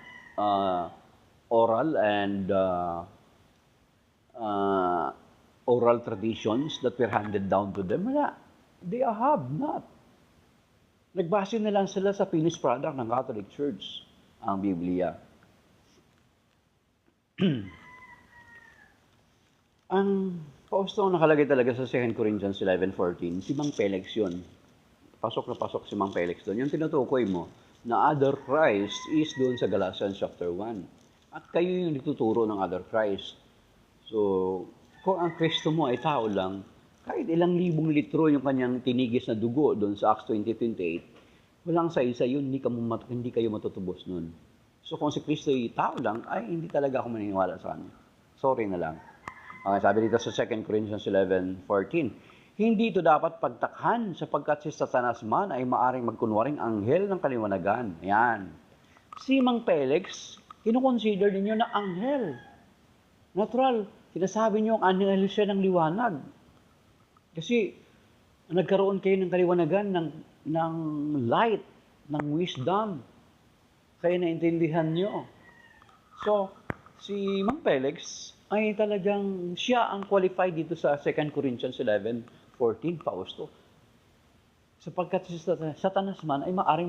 oral traditions that were handed down to them? Wala. They have not. Nagbase na lang sila sa finished product ng Catholic Church, ang Biblia. Ang paustong nakalagay talaga sa 2 Corinthians 11:14, si Mang Felix yun. Pasok na pasok si Mang Felix doon. Yung tinutukoy mo na other Christ is doon sa Galatians chapter 1. At kayo yung nagtuturo ng other Christ. So, kung ang Kristo mo ay tao lang, kahit ilang libong litro yung kanyang tinigis na dugo doon sa Acts 20:28, walang sa-isa yun, hindi kayo matutubos nun. So kung si Kristo ay tao lang, ay hindi talaga ako maniniwala sa kanya. Sorry na lang. Okay, sabi dito sa 2 Corinthians 11:14, hindi ito dapat pagtakhan sapagkat si Satanas man ay maaring magkunwaring anghel ng kaliwanagan. Ayan. Si Mang Felix, kinukonsider ninyo na anghel. Natural, sinasabi niyo ang anghel siya ng liwanag. Kasi nagkaroon kayo ng kaliwanagan ng light, ng wisdom. Kaya naintindihan nyo. So, si Mang Felix ay talagang siya ang qualified dito sa 2 Corinthians 11:14, Pausto. Sapagkat si Satanas man ay maaring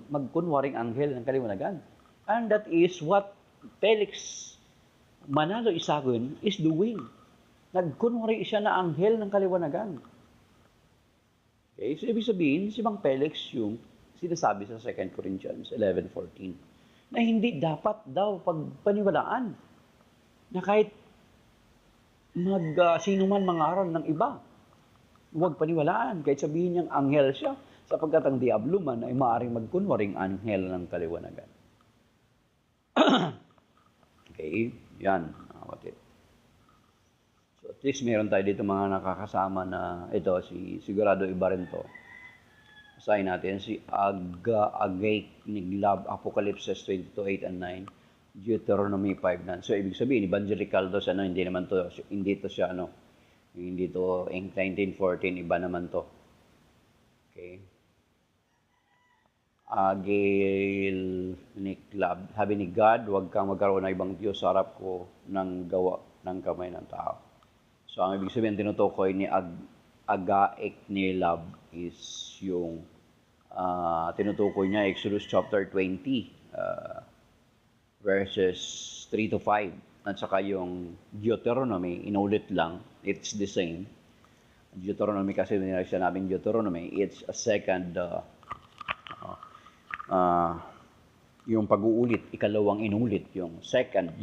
magkunwaring anghel ng kaliwanagan. And that is what Felix Manalo Isagun is doing. Nagkunwari siya na anghel ng kaliwanagan. Okay, so ibig sabihin, si Mang Felix yung sinasabi sa 2 Corinthians 11:14 na hindi dapat daw pagpaniwalaan na kahit sino man mangaral ng iba, huwag paniwalaan kahit sabihin niyang anghel siya sapagkat ang diablo man ay maaaring magkunwaring anghel ng kaliwanagan. Okay, yan. What it. So at least meron tayo dito mga nakakasama na ito, sigurado iba rin to. Basahin natin si Agay Niglab, Apocalypse 22:8 and 9, Deuteronomy 5:9. So ibig sabihin, evangelical to sa hindi to siya 1914, iba naman to. Okay. Agil Niglab, sabi ni God, huwag kang magkaroon ng ibang Diyos sa harap ko ng gawa ng kamay ng tao. So ang ibig sabihin tinutukoy ni Agaek Nilab is yung tinutukoy niya Exodus chapter 20 verses 3 to 5 at saka yung Deuteronomy inulit lang, it's the same. Deuteronomy kasi sinabing Deuteronomy, it's a second yung pag-uulit, ikalawang inulit yung second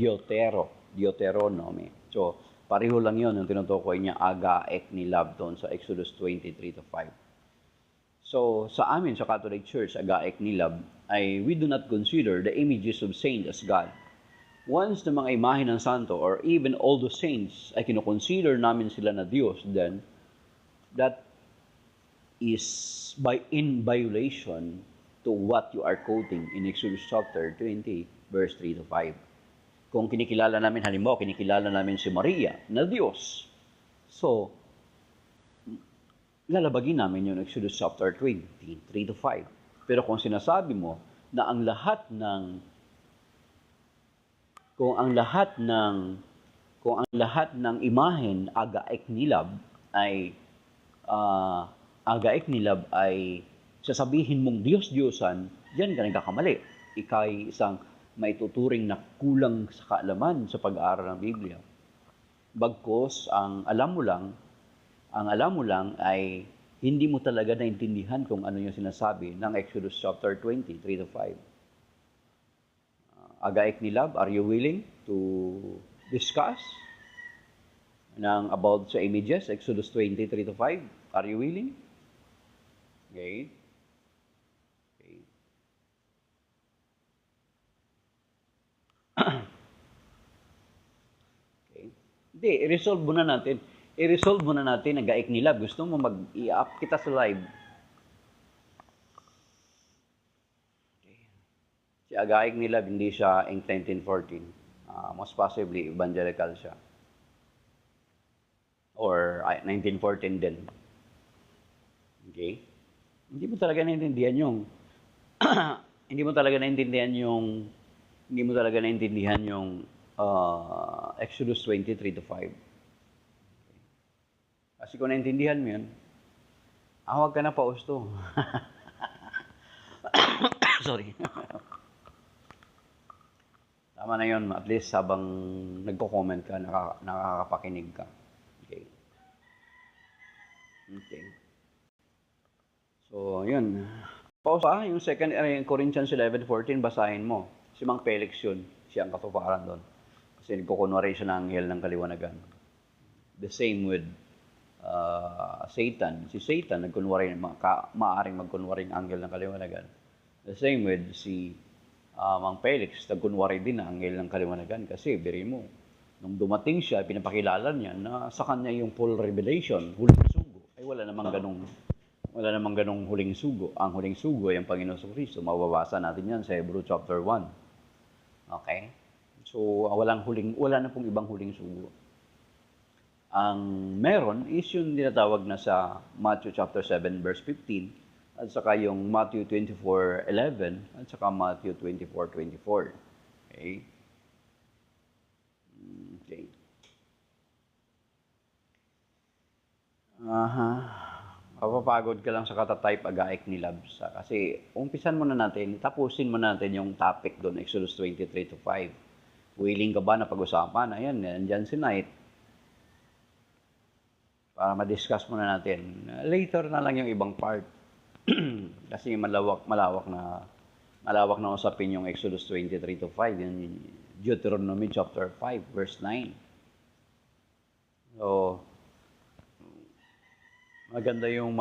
Deuteronomy. So pareho lang yun yung tinutukoy niya Agaek Nilab doon sa Exodus 23 to 5. So, sa amin, sa Catholic Church, Agaek Nilab, we do not consider the images of saints as God. Once na mga imahe ng santo, or even all the saints, ay kinoconsider namin sila na Diyos, then, that is in violation to what you are quoting in Exodus chapter 20, verse 3 to 5. Kung kinikilala namin, halimbawa, kinikilala namin si Maria na Diyos. So, lalabagin namin yung Exodus chapter 20, 3 to 5. Pero kung sinasabi mo na ang lahat ng kung ang lahat ng kung ang lahat ng imahen agaek nilab ay sasabihin mong Diyos-Diyosan, diyan ka nagkakamali. Ika'y isang maituturing na kulang sa kaalaman sa pag-aaral ng Biblia. Bagkus ang alam mo lang ay hindi mo talaga naintindihan kung ano yung sinasabi ng Exodus chapter 20, 3 to 5. Agaek nilab, are you willing to discuss about sa images, Exodus 20, 3 to 5? Are you willing? Okay. Okay. Okay. Hindi, i-resolve muna natin. Ang gaik nila. Gusto mo mag-i-up kita sa live. Okay. Si Agaik nila, hindi siya in 1914. Most possibly, evangelical siya. Or 1914 din. Okay? Hindi mo talaga naintindihan yung hindi mo talaga naintindihan yung Exodus 23 to 5. Kasi kung naintindihan mo yun, huwag ka na pausto. Sorry. Tama na yun. At least habang nagko-comment ka, nakakapakinig ka. Okay. Okay. So, yun. Pause pa, yung Corinthians 11:14, basahin mo. Si Mang Felix yun. Siya ang katuparan doon. Kasi nagkukunwari siya ng anghel ng kaliwanagan. The same with Satan. Si Satan, maaaring magkunwari ng anghel ng kaliwanagan. The same with si Mang Felix, nagkunwari din ng anghel ng kaliwanagan. Kasi, biri mo, nung dumating siya, pinapakilala niya na sa kanya yung full revelation, huling sugo. Ay wala namang ganong huling sugo. Ang huling sugo ay ang Panginoon sa Kristo. Mababasa natin yan sa Hebrews chapter 1. Okay? So, wala na pong ibang huling sugo. Ang meron is yung tinatawag na sa Matthew chapter 7 verse 15 at saka yung Matthew 24:11 at saka Matthew 24:24. Okay? Okay. Mapapagod ka lang sa katatype agaik ni Labs. Kasi umpisan muna natin, tapusin muna natin yung topic doon, Exodus 23 to 5. Willing ka ba na pag-usapan? Ayan, nandyan si Knight. Para ma-discuss muna natin. Later na lang yung ibang part. Kasi malawak na usapin yung Exodus 23 to 5, yung Deuteronomy chapter 5 verse 9. So, maganda yung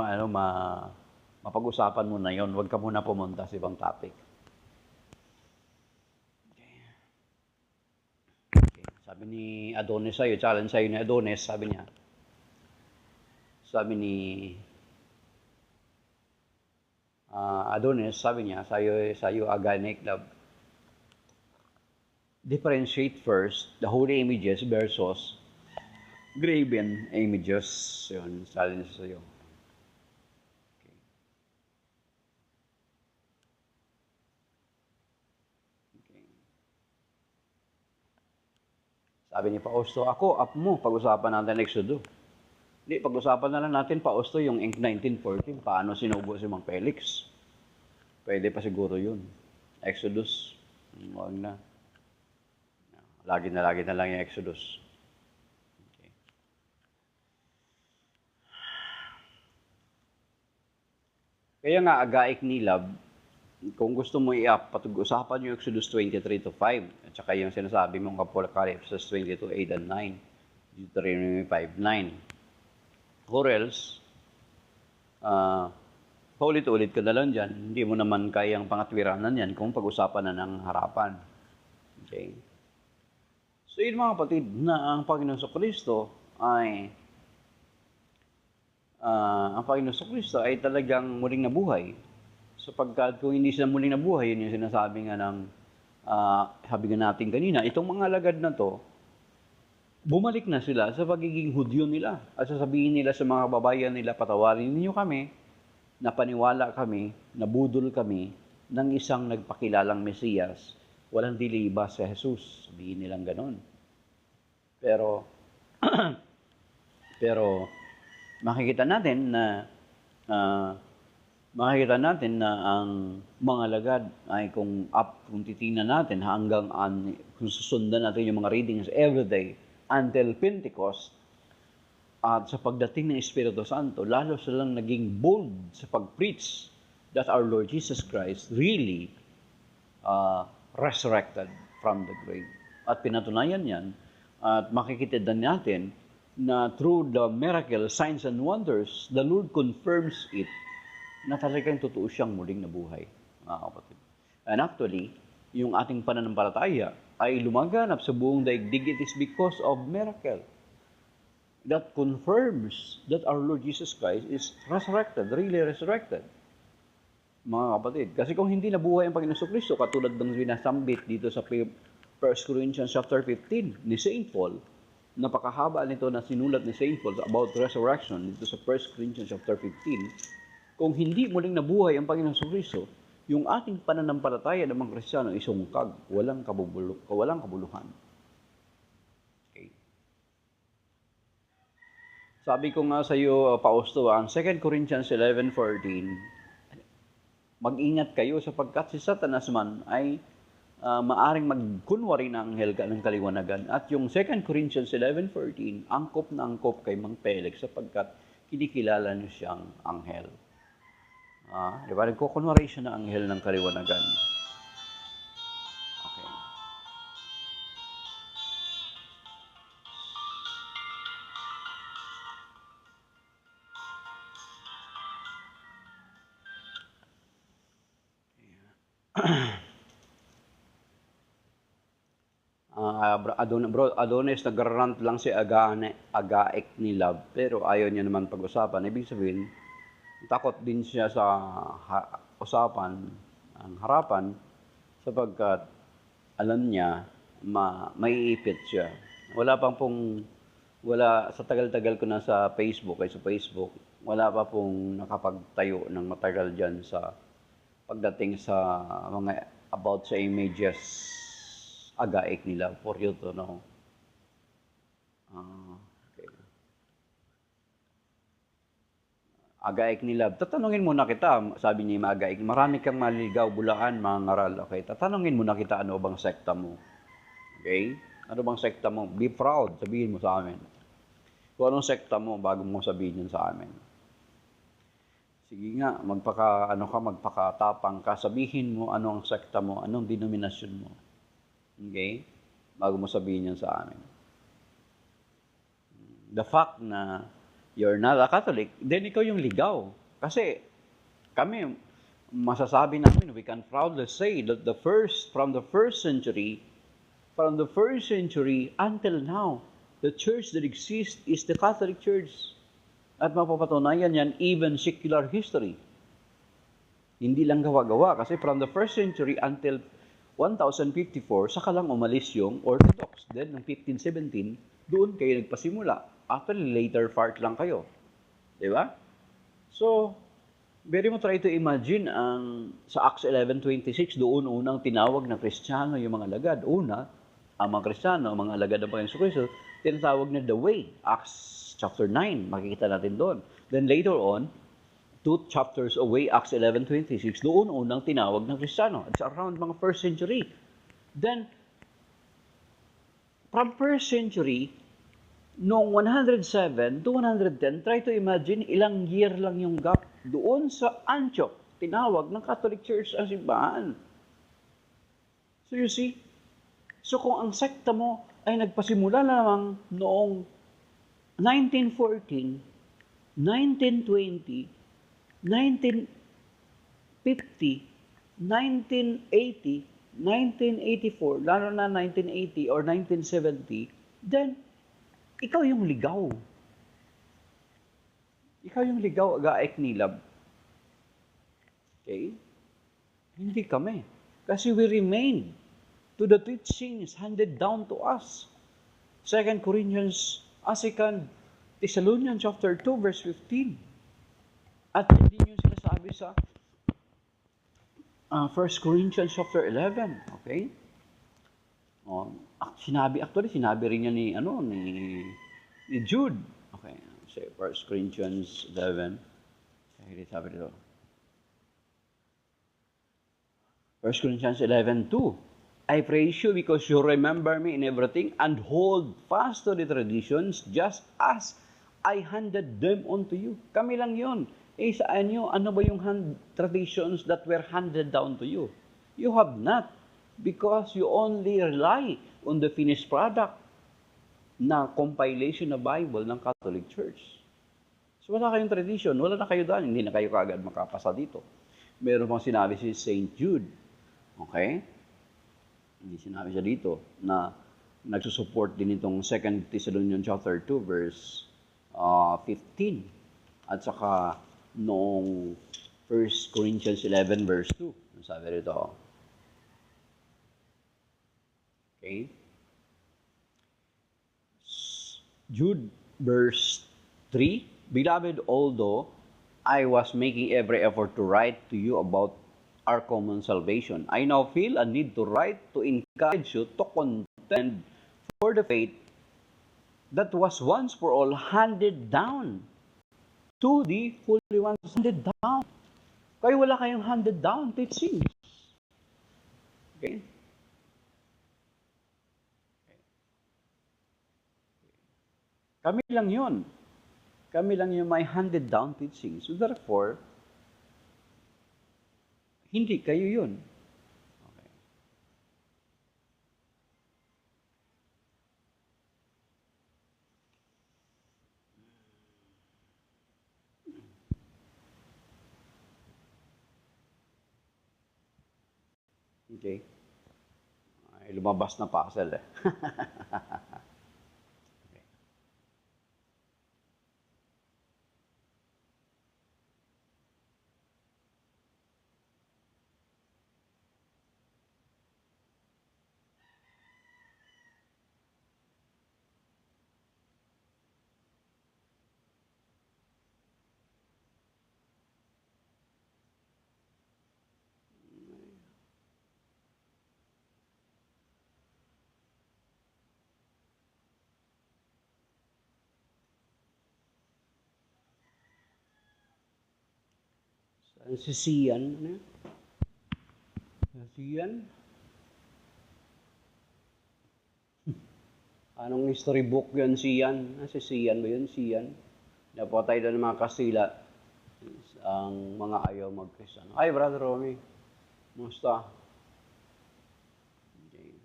mapag-usapan mo na yon. Huwag ka muna pumunta sa ibang topic. Okay. Sabi ni Adonis sa'yo, challenge sa'yo ni Adonis, sabi ni Adonis, sabi niya, sa'yo aganik love. Differentiate first the holy images versus graven images. Yun, sabi niya sa'yo. Okay. Okay. Sabi ni Pausto, up mo, pag-usapan natin Exodus. Hindi, pag-usapan na lang natin, Pausto, yung 1914, paano sinubo si Mang Felix. Pwede pa siguro yun. Exodus, huwag na. Lagi na lang yung Exodus. Okay. Kaya nga, agaik nilab, kung gusto mo i-up, pag-usapan yung Exodus 23 to 5, at saka yung sinasabi mong Apocalypse 22, 8 and 9, Deuteronomy 5, 9. Or else, paulit-ulit ka na lang dyan. Hindi mo naman kayang pangatwiranan yan kung pag-usapan na ng harapan. Okay? So, yun mga kapatid, na ang Panginoon sa Kristo ay talagang muling nabuhay. Sapagkat kung hindi siya muling nabuhay, yun yung sinasabi nga ng Sabi nga natin kanina, itong mga alagad na to, bumalik na sila sa pagiging Hudyo nila. At sasabihin nila sa mga babayan nila, patawarin ninyo kami, napaniwala kami, nabudol kami ng isang nagpakilalang Mesiyas, walang diliba sa Jesus. Sabihin nilang ganon. Pero, pero makikita natin na ang mga alagad ay kung titingnan natin kung susundan natin yung mga readings every day until Pentecost, at sa pagdating ng Espiritu Santo, lalo silang naging bold sa pag-preach that our Lord Jesus Christ really resurrected from the grave. At pinatunayan yan, at makikita din natin na through the miracle, signs and wonders, the Lord confirms it na talagang totoo siyang muling nabuhay, mga kapatid. And actually, yung ating pananampalataya ay lumaganap sa buong daigdig. It is because of miracle that confirms that our Lord Jesus Christ is resurrected, really resurrected, mga kapatid. Kasi kung hindi nabuhay ang Panginoon Kristo, katulad ng binasambit dito sa 1 Corinthians chapter 15 ni St. Paul, napakahaba nito na sinulat ni St. Paul about resurrection dito sa 1 Corinthians chapter 15. Kung hindi muling nabuhay ang Panginoon Kristo, yung ating pananampalataya ng mga Kristiyano ay sungkag, walang kabuluhan. Okay. Sabi ko nga sa iyo, Pausto, ang 2 Corinthians 11:14, mag-ingat kayo sapagkat si Satanas man ay maaring magkunwari na anghel ng kaliwanagan. At yung 2 Corinthians 11:14, angkop na angkop kay Mang Felix sapagkat kinikilala niyo siyang anghel. Di ba? Nagkukunwari siya na anghel ng kaliwanagan. Okay. Adonis, nagrarant lang si Agaek ni Love, pero ayaw niya naman pag-usapan. Ibig sabihin, takot din siya sa usapan, ang harapan, sapagkat alam niya, maiipit siya. Sa tagal-tagal ko na sa Facebook, wala pa pong nakapagtayo ng matagal dyan sa pagdating sa mga about sa images Agaek nila, for you to know. Okay. Agaek ni Love. Tatanungin muna kita, sabi ni Agaek, marami kang maligaw, bulaan, mga ngaral. Okay, tatanungin muna kita, ano bang sekta mo? Okay? Ano bang sekta mo? Be proud, sabihin mo sa amin. Kung anong sekta mo, bago mo sabihin yun sa amin. Sige nga, magpakatapang ka, sabihin mo ano ang sekta mo, anong denominasyon mo. Okay? Bago mo sabihin yun sa amin. The fact na you're not a Catholic, then ikaw yung ligaw. Kasi kami, masasabi namin, we can proudly say that from the first century until now, the church that exists is the Catholic Church. At mapapatunayan yan, even secular history. Hindi lang gawa-gawa, kasi from the first century until 1054, saka lang umalis yung Orthodox. Then, noong 1517, doon kayo nagpasimula. Actually, later part lang kayo. Di ba? So, very mo try to imagine sa Acts 11:26, doon unang tinawag na Kristiyano yung mga alagad. Una, ang mga Kristiyano, ang mga alagad ng Panginoon Kristo, tinatawag na the way. Acts chapter 9, makikita natin doon. Then later on, 2 chapters away, Acts 11:26, doon unang tinawag ng Kristiyano. It's around mga 1st century. Then, from 1st century, noong 107 to 110, try to imagine ilang year lang yung gap. Doon sa Antioch, tinawag ng Catholic Church ang simbahan. So you see, so kung ang sekta mo ay nagpasimula lamang noong 1914, 1920, 1950, 1980, 1984, lalo na 1980 or 1970, then, ikaw yung ligaw. Ikaw yung ligaw, Agaek ni Love. Okay? Hindi kami. Kasi we remain to the teachings handed down to us. 2 Thessalonians chapter 2, verse 15. At hindi nyo sinasabi sa 1 Corinthians chapter 11. Okay? Sinabi rin niya ni Jude. Okay, say 1 Corinthians 11. Okay, sabi dito. 1 Corinthians 11:2. I praise you because you remember me in everything and hold fast to the traditions just as I handed them on to you. Kami lang yun. Sa inyo, ano ba yung traditions that were handed down to you? You have not, because you only rely on the finished product na compilation na Bible ng Catholic Church. So wala kayong tradition, wala na kayo daan, hindi na kayo kaagad makapasa dito. Meron pang sinabi si St. Jude, okay? Hindi sinabi siya dito na nagsusupport din itong 2 Thessalonians chapter 2 verse 15 at saka noong 1 Corinthians 11 verse 2. Sabi rito. Okay? Jude verse 3, Beloved, although I was making every effort to write to you about our common salvation, I now feel a need to write to encourage you to contend for the faith that was once for all handed down to the Holy Ones. Handed down. Kayo wala kayong handed down teachings. Okay? Kami lang yun. Kami lang yung may handed down teachings. So therefore, hindi kayo yun. Okay. Okay. Ay, lumabas na parcel eh. Si Sian, ano? Sian? Anong storybook yun, Sian? Si Sian ba yun? Sian? Napatay doon ng mga Kastila. Ang mga ayaw mag-Kristiyano. Ay, Brother Romy. Musta? Okay.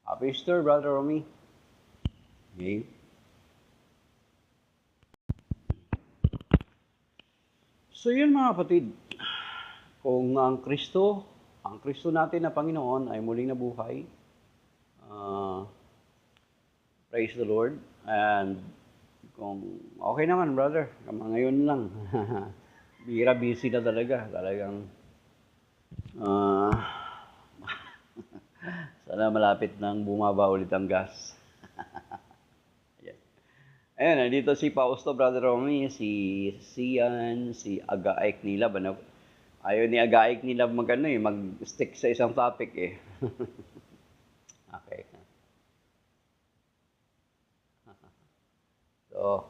Happy Easter, Brother Romy. Okay. So yun mga kapatid, kung ang Kristo natin na Panginoon ay muling nabuhay, praise the Lord, and kung okay naman brother, ngayon lang, bihira busy na talagang sana malapit nang bumaba ulit ang gas. Ayan, nandito si Fausto, Brother Romy, si Sian, si Agaik Nilab. Ano? Ayaw ni Agaik Nilab mag-stick sa isang topic eh. Okay. So,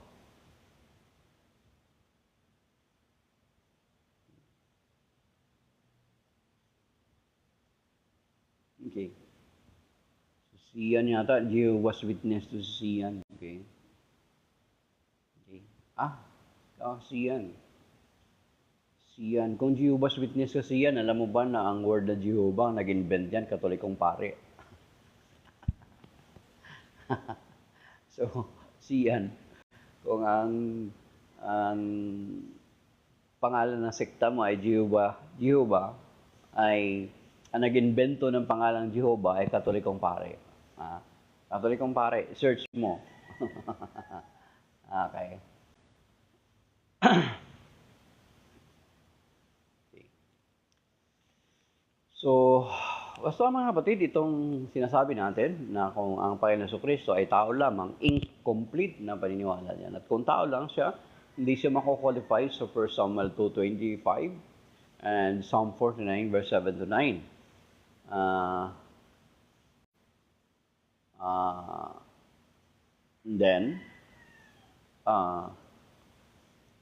okay. Si Sian yata, Jehovah's Witness to si Sian. Okay. Sian. Sian. Kung Jehovah's Witness ka Sian, alam mo ba na ang word na Jehovah, nag-invent yan, Katolikong pare. So, Sian. Kung ang pangalan ng sekta mo ay Jehovah ay ang nag-invento ng pangalang Jehovah ay Katolikong pare. Katolikong pare, search mo. Okay. Okay. So, Basta mga kapatid, itong sinasabi natin na kung ang Panginoon Jesucristo ay tao lamang, incomplete na paniniwala niyan. At kung tao lang siya, hindi siya mako-qualify sa 1 Samuel 2:25 and Psalm 49 verse 7 to 9. Then,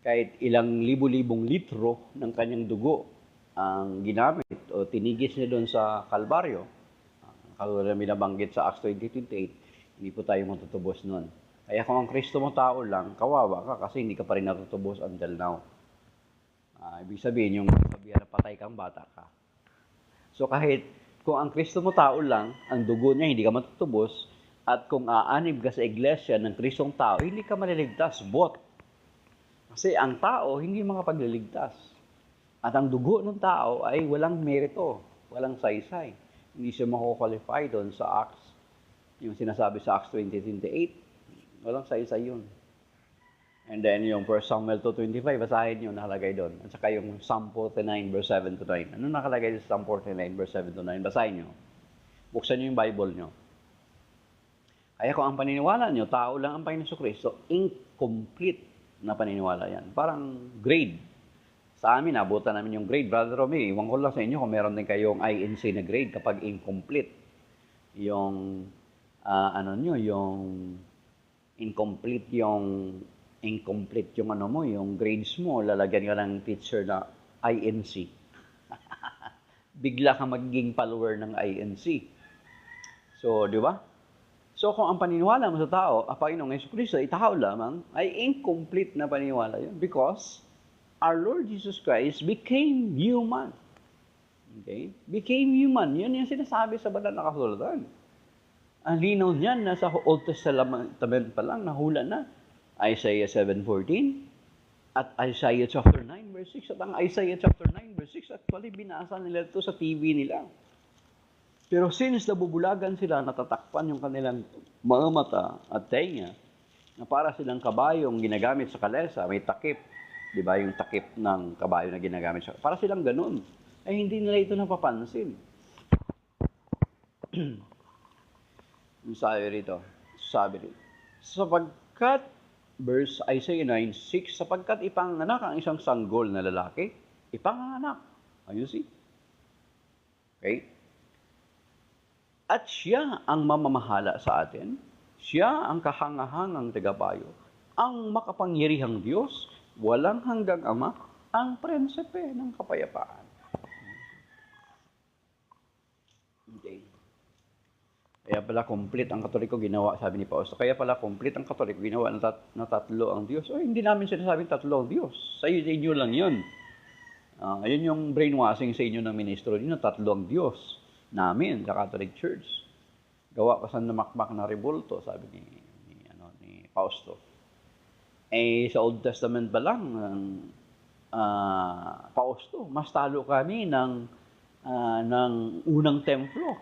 kahit ilang libu-libong litro ng kanyang dugo ang ginamit o tinigis niya doon sa Kalbaryo, katulad na binabanggit sa Acts 20:28, hindi po tayo matutubos noon. Kaya kung ang Kristo mo tao lang, kawawa ka kasi hindi ka pa rin natutubos until now. Ibig sabihin, yung sabihan na patay kang bata ka. So kahit kung ang Kristo mo tao lang, ang dugo niya hindi ka matutubos, at kung aanib ka sa iglesia ng Kristong tao, hindi ka maliligtas, bot. Kasi ang tao hindi makapagliligtas. At ang dugo ng tao ay walang merito, walang saysay. Hindi siya mako-qualify doon sa Acts, yung sinasabi sa Acts 20:28. Walang saysay yun. And then yung 1 Samuel 2:25, basahin nyo, nakalagay doon. At saka yung Psalm 49 verse 7 to 9. Ano nakalagay sa Psalm 49 verse 7 to 9? Basahin nyo. Buksan nyo yung Bible nyo. Kaya kung ang paniniwala nyo, tao lang ang Panginoon Jesucristo, incomplete na paniniwala yan. Parang grade. Sa amin, nabutan namin yung grade. Brother Romy, iwan ko lang sa inyo kung meron din kayong INC na grade kapag incomplete. Yung, yung incomplete yung ano mo, yung grades mo, lalagyan ka ng teacher na INC. Bigla kang magiging follower ng INC. So, di ba? So, kung ang paniniwala mo sa tao, ang Panginoong Jesucristo ay tao lamang, ay incomplete na paniniwala yun because our Lord Jesus Christ became human. Okay? Became human. Yun yung sinasabi sa banal na kasulatan. Ang linaw niyan, nasa Old Testament pa lang, nahula na. Isaiah 7:14 at Isaiah chapter 9 verse 6. At ang Isaiah chapter 9 verse 6, actually, binasa nila ito sa TV nila. Pero since nabubulagan sila, natatakpan yung kanilang mga mata at tenga, na para silang kabayong ginagamit sa kalesa, may takip. Di ba, yung takip ng kabayo na ginagamit siya. Para silang ganun. Ay hindi nila ito napapansin. Sabi rito, sapagkat, verse Isaiah 9:6, sapagkat ipanganak ang isang sanggol na lalaki, ipanganak. You see? Okay? At siya ang mamamahala sa atin. Siya ang kahangahangang tagapayo. Ang makapangyarihang Diyos, walang hanggang Ama, ang prinsipe ng kapayapaan. Okay. Kaya pala complete ang Katoliko ginawa, sabi ni Pausto. Kaya pala complete ang Katoliko ginawa na tatlo ang Diyos. O hindi namin sinasabing tatlo ang Diyos. Sa inyo lang yun. Ayun yung brainwashing sa inyo ng ministro. Yun ang tatlo ang Diyos namin sa Catholic Church. Gawa pa sa namakmak na rebulto, sabi ni Pausto. Sa Old Testament pa lang, Pausto, mas talo kami ng unang templo.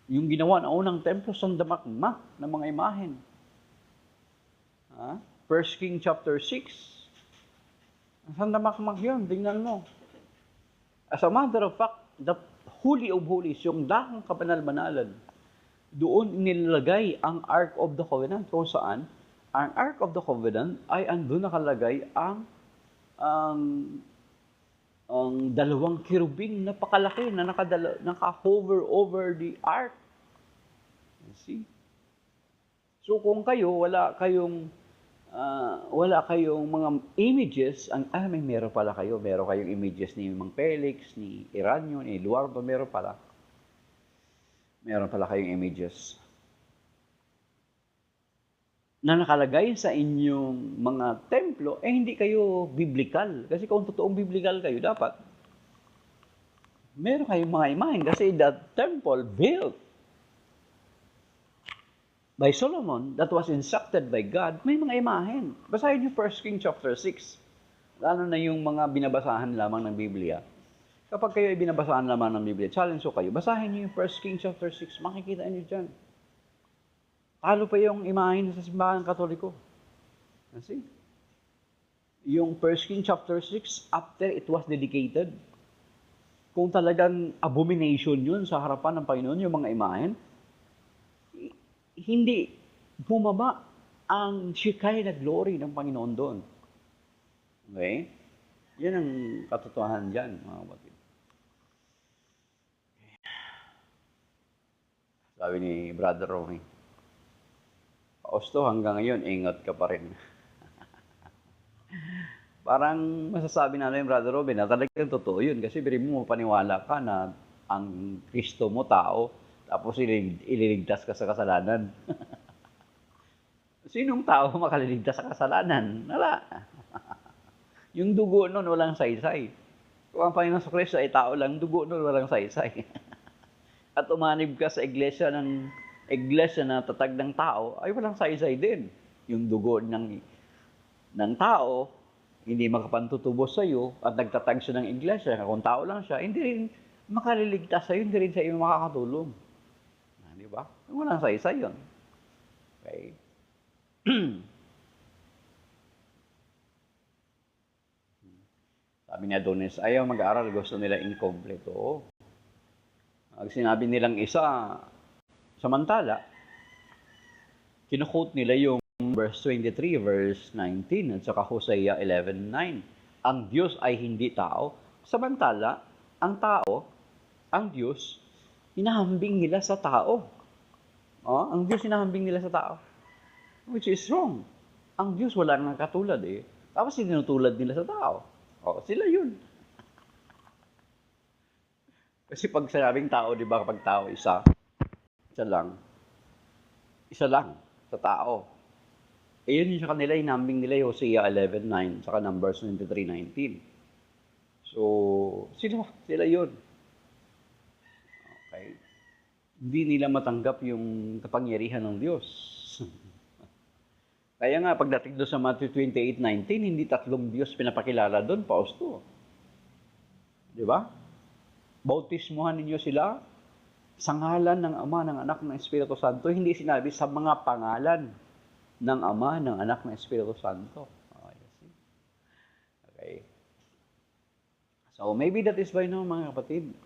Yung ginawa ng unang templo, sandamakmak ng mga imahen. 1 King chapter 6. Sandamakmak yun, tingnan mo. As a matter of fact, the Holy of Holies, yung dahang kabanal-banalan, doon nilalagay ang Ark of the Covenant, kung saan ang Ark of the Covenant ay andun nakalagay ang dalawang kirubing na pakalaki na naka-hover over the Ark. You see? So kung kayo, wala kayong mga images, meron pala kayo. Meron kayong images ni Mang Felix, ni Iranyo, ni Eduardo, meron pala kayong images na nakalagay sa inyong mga templo, hindi kayo biblical. Kasi kung totoong biblical kayo, dapat meron kayong mga imahen. Kasi the temple built by Solomon, that was instructed by God, may mga imahen. Basahin niyo 1 King chapter 6. Lalo na yung mga binabasahan lamang ng Biblia. Kapag kayo ay binabasahan lamang ng Biblia, challenge ko kayo, basahin niyo yung 1 King chapter 6, makikita niyo dyan. Talo pa yung imahen sa simbahan Katoliko. See? Yung 1 King chapter 6, after it was dedicated, Kung talagang abomination yun sa harapan ng Panginoon, yung mga imahen, hindi bumaba ang Shekinah glory ng Panginoon doon. Okay? Yan ang katotohanan dyan, mga kapatid. Sabi ni Brother Romy, Pausto, hanggang ngayon, ingat ka pa rin. Parang masasabi natin, Brother Robin, na talagang totoo yun. Kasi biri mo, paniwala ka na ang Kristo mo, tao, tapos ililigtas ka sa kasalanan. Sinong tao makaliligtas sa kasalanan? Wala. Yung dugo nun, walang saysay. Kung ang Panginoon sa Kristo ay tao lang, dugo nun, walang saysay. At umanib ka sa iglesia na tatag ng tao, ay walang saysay din. Yung dugo ng tao, hindi makapantutubos sa iyo at nagtatag siya ng iglesia, kung tao lang siya, hindi rin makaliligtas sa iyo, hindi rin sa iyo makakatulong. Di ba? Walang saysay yun. Okay? Sabi ni Adonis, ayaw mag-aaral, gusto nila incomplete. Oo. Ang sinabi nilang isa, samantala, kinukote nila yung verse 23, verse 19, at saka Hosea 11:9. Ang Diyos ay hindi tao. Samantala, ang Diyos, hinahambing nila sa tao. Ang Diyos hinahambing nila sa tao. Which is wrong. Ang Diyos wala nang katulad eh. Tapos sinutulad nila sa tao. Sila yun. Kasi pag sinabing tao, di ba, kapag tao, isa lang sa tao. Yun yung sa kanila, hinambing nila yung Hosea 11:9, saka Numbers 23:19. So, sila yun. Okay? Hindi nila matanggap yung kapangyarihan ng Diyos. Kaya nga, pagdating doon sa Matthew 28:19, hindi tatlong Diyos pinapakilala doon, Pausto. Di ba? Bautismuhan ninyo sila sa ngalan ng Ama, ng Anak, ng Espiritu Santo. Hindi sinabi sa mga pangalan ng Ama, ng Anak, ng Espiritu Santo. Okay. So, maybe that is why, no, mga kapatid,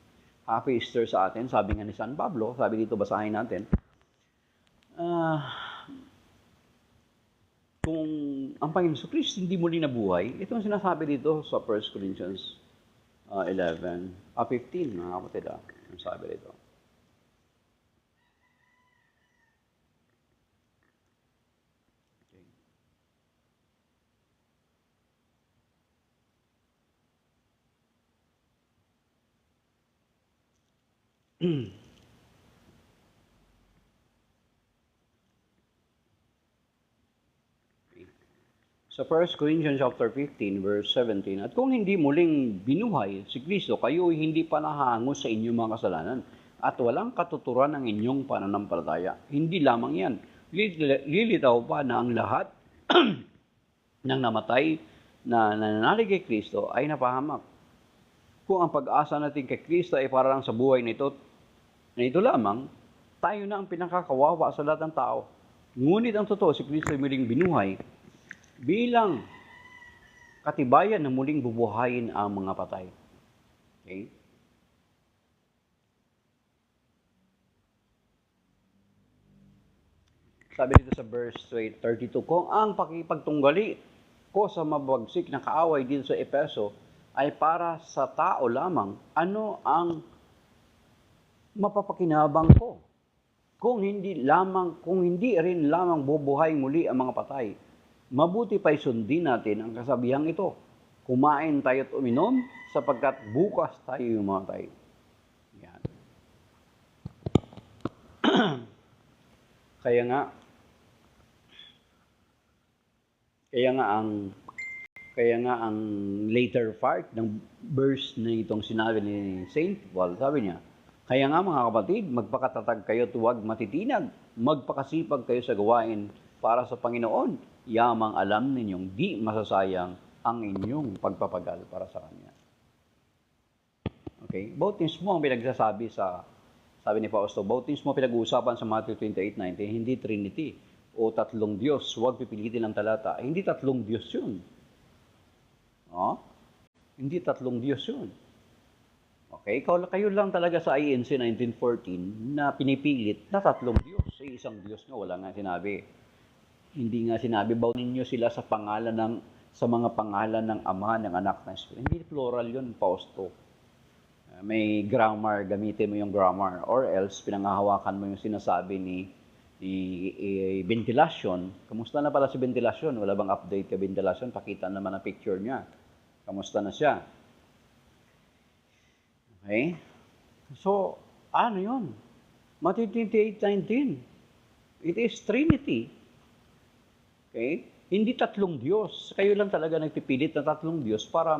Happy Easter sa atin. Sabi nga ni San Pablo, sabi dito, basahin natin, kung ang Panginoon sa Kristo hindi muli nabuhay, ito ang sinasabi dito sa 1 Corinthians 15, mga kapatid, ang sabi dito. Sa 1 Corinthians chapter 15, verse 17, at kung hindi muling binuhay si Kristo, kayo hindi pa nahangos sa inyong mga kasalanan at walang katuturan ng inyong pananampalataya. Hindi lamang yan. Lilitaw pa na ang lahat ng namatay na nananalig kay Kristo ay napahamak. Kung ang pag-asa natin kay Kristo ay para lang sa buhay na ito lamang, tayo na ang pinakakawawa sa lahat ng tao. Ngunit ang totoo, si Kristo ay muling binuhay bilang katibayan na muling bubuhayin ang mga patay. Okay? Sabi dito sa verse 32, kung ang pakipagtunggali ko sa mabagsik na kaaway dito sa Epeso ay para sa tao lamang, ano ang mapapakinabang ko? Kung hindi rin lamang bubuhay muli ang mga patay, mabuti pa'y sundin natin ang kasabihang ito. Kumain tayo at uminom, sapagkat bukas tayo yumatay. Yan. Kaya nga ang later part ng verse na itong sinabi ni Saint Paul, sabi niya, kaya nga mga kapatid, magpakatatag kayo at huwag matitinag, magpakasipag kayo sa gawain para sa Panginoon. Yamang alam ninyong di masasayang ang inyong pagpapagal para sa Kanya. Okay? Bautismo ang pinagsasabi sabi ni Fausto, bautismo pinag-uusapan sa Matthew 28:19, hindi Trinity o tatlong Diyos. Huwag pipilitin ang talata. Hindi tatlong Diyos yun. Hindi tatlong Diyos yun. Okay? Kayo lang talaga sa INC 1914 na pinipilit na tatlong Diyos. Isang Diyos nga, wala nga sinabi. Hindi nga sinabi, bawnin niyo sila sa mga pangalan ng Ama, ng Anak, ng Espiritu. Hindi plural yun, Fausto. May grammar, gamitin mo yung grammar. Or else, pinangahawakan mo yung sinasabi ni Ventilation. Kamusta na pala si Ventilation? Wala bang update ka Ventilation? Pakita naman ang picture niya. Kamusta na siya? Okay? So, ano yun? Matthew 28:19. It is Trinity. Okay? Hindi tatlong Diyos. Kayo lang talaga nagpipilit na tatlong Diyos para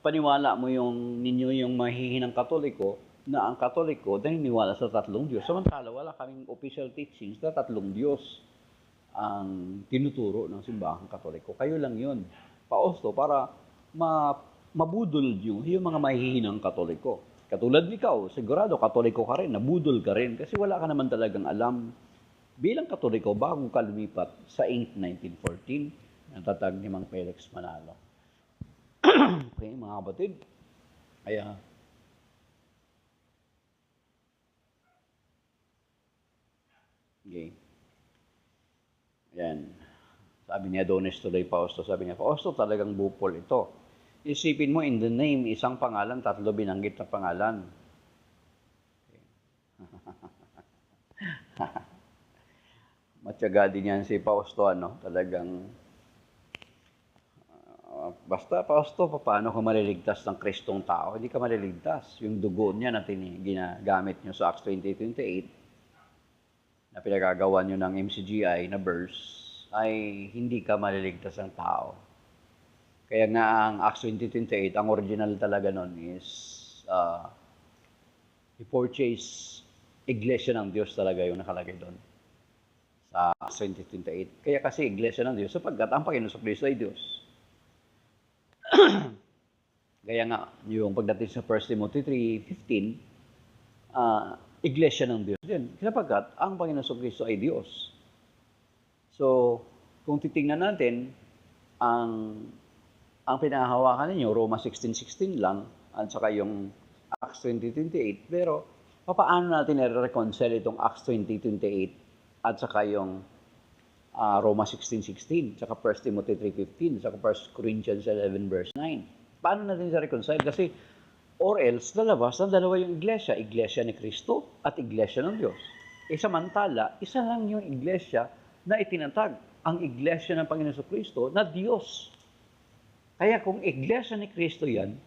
paniwala mo yung mahihinang Katoliko na ang Katoliko naniniwala sa tatlong Diyos. Samantala, wala kaming official teachings na tatlong Diyos ang tinuturo ng simbahang Katoliko. Kayo lang yun. Pausto para mabudol yung mga mahihinang Katoliko. Katulad ikaw, sigurado Katoliko ka rin, nabudol ka rin kasi wala ka naman talagang alam. Bilang Katoliko, bago ka lumipat sa Inc. 1914, natatag ni Mang Felix Manalo. Okay, mga kapatid. Kaya, okay. Ayan. Sabi niya, Adonis Tuloy Fausto, sabi niya, Fausto, talagang bupol ito. Isipin mo, in the name, isang pangalan, tatlo binanggit na pangalan. Okay. Matyaga din yan si Fausto, talagang, basta Fausto, paano ka maliligtas ng Kristong tao? Hindi ka maliligtas. Yung dugo niya na ginagamit nyo sa Acts 20:28, na pinagagawa nyo ng MCGI na verse, ay hindi ka maliligtas ng tao. Kaya nga ang Acts 20:28, ang original talaga nun is, i-purchase Iglesia ng Diyos talaga yung nakalagay doon sa 20:28. Kaya kasi Iglesia ng Diyos sapagkat ang Panginoon Kristo ay Diyos. Kaya nga, yung pagdating sa 1 Timothy 3:15, Iglesia ng Diyos din. Sapagkat ang Panginoon Kristo ay Diyos. So, kung titingnan natin, ang pinahahawakan ninyo, Roma 16:16 lang, at saka yung Acts 20:28, pero paano natin i-reconcile itong Acts 20:28 at saka yung Roma 16:16, saka 1 Timothy 3:15, saka 1 Corinthians 11 verse 9. Paano natin i-reconcile? Kasi, or else, lalabas na dalawa yung iglesia. Iglesia ni Kristo at iglesia ng Diyos. Samantala, isa lang yung iglesia na itinatag. Ang iglesia ng Panginoon Kristo na Diyos. Kaya kung iglesia ni Kristo yan,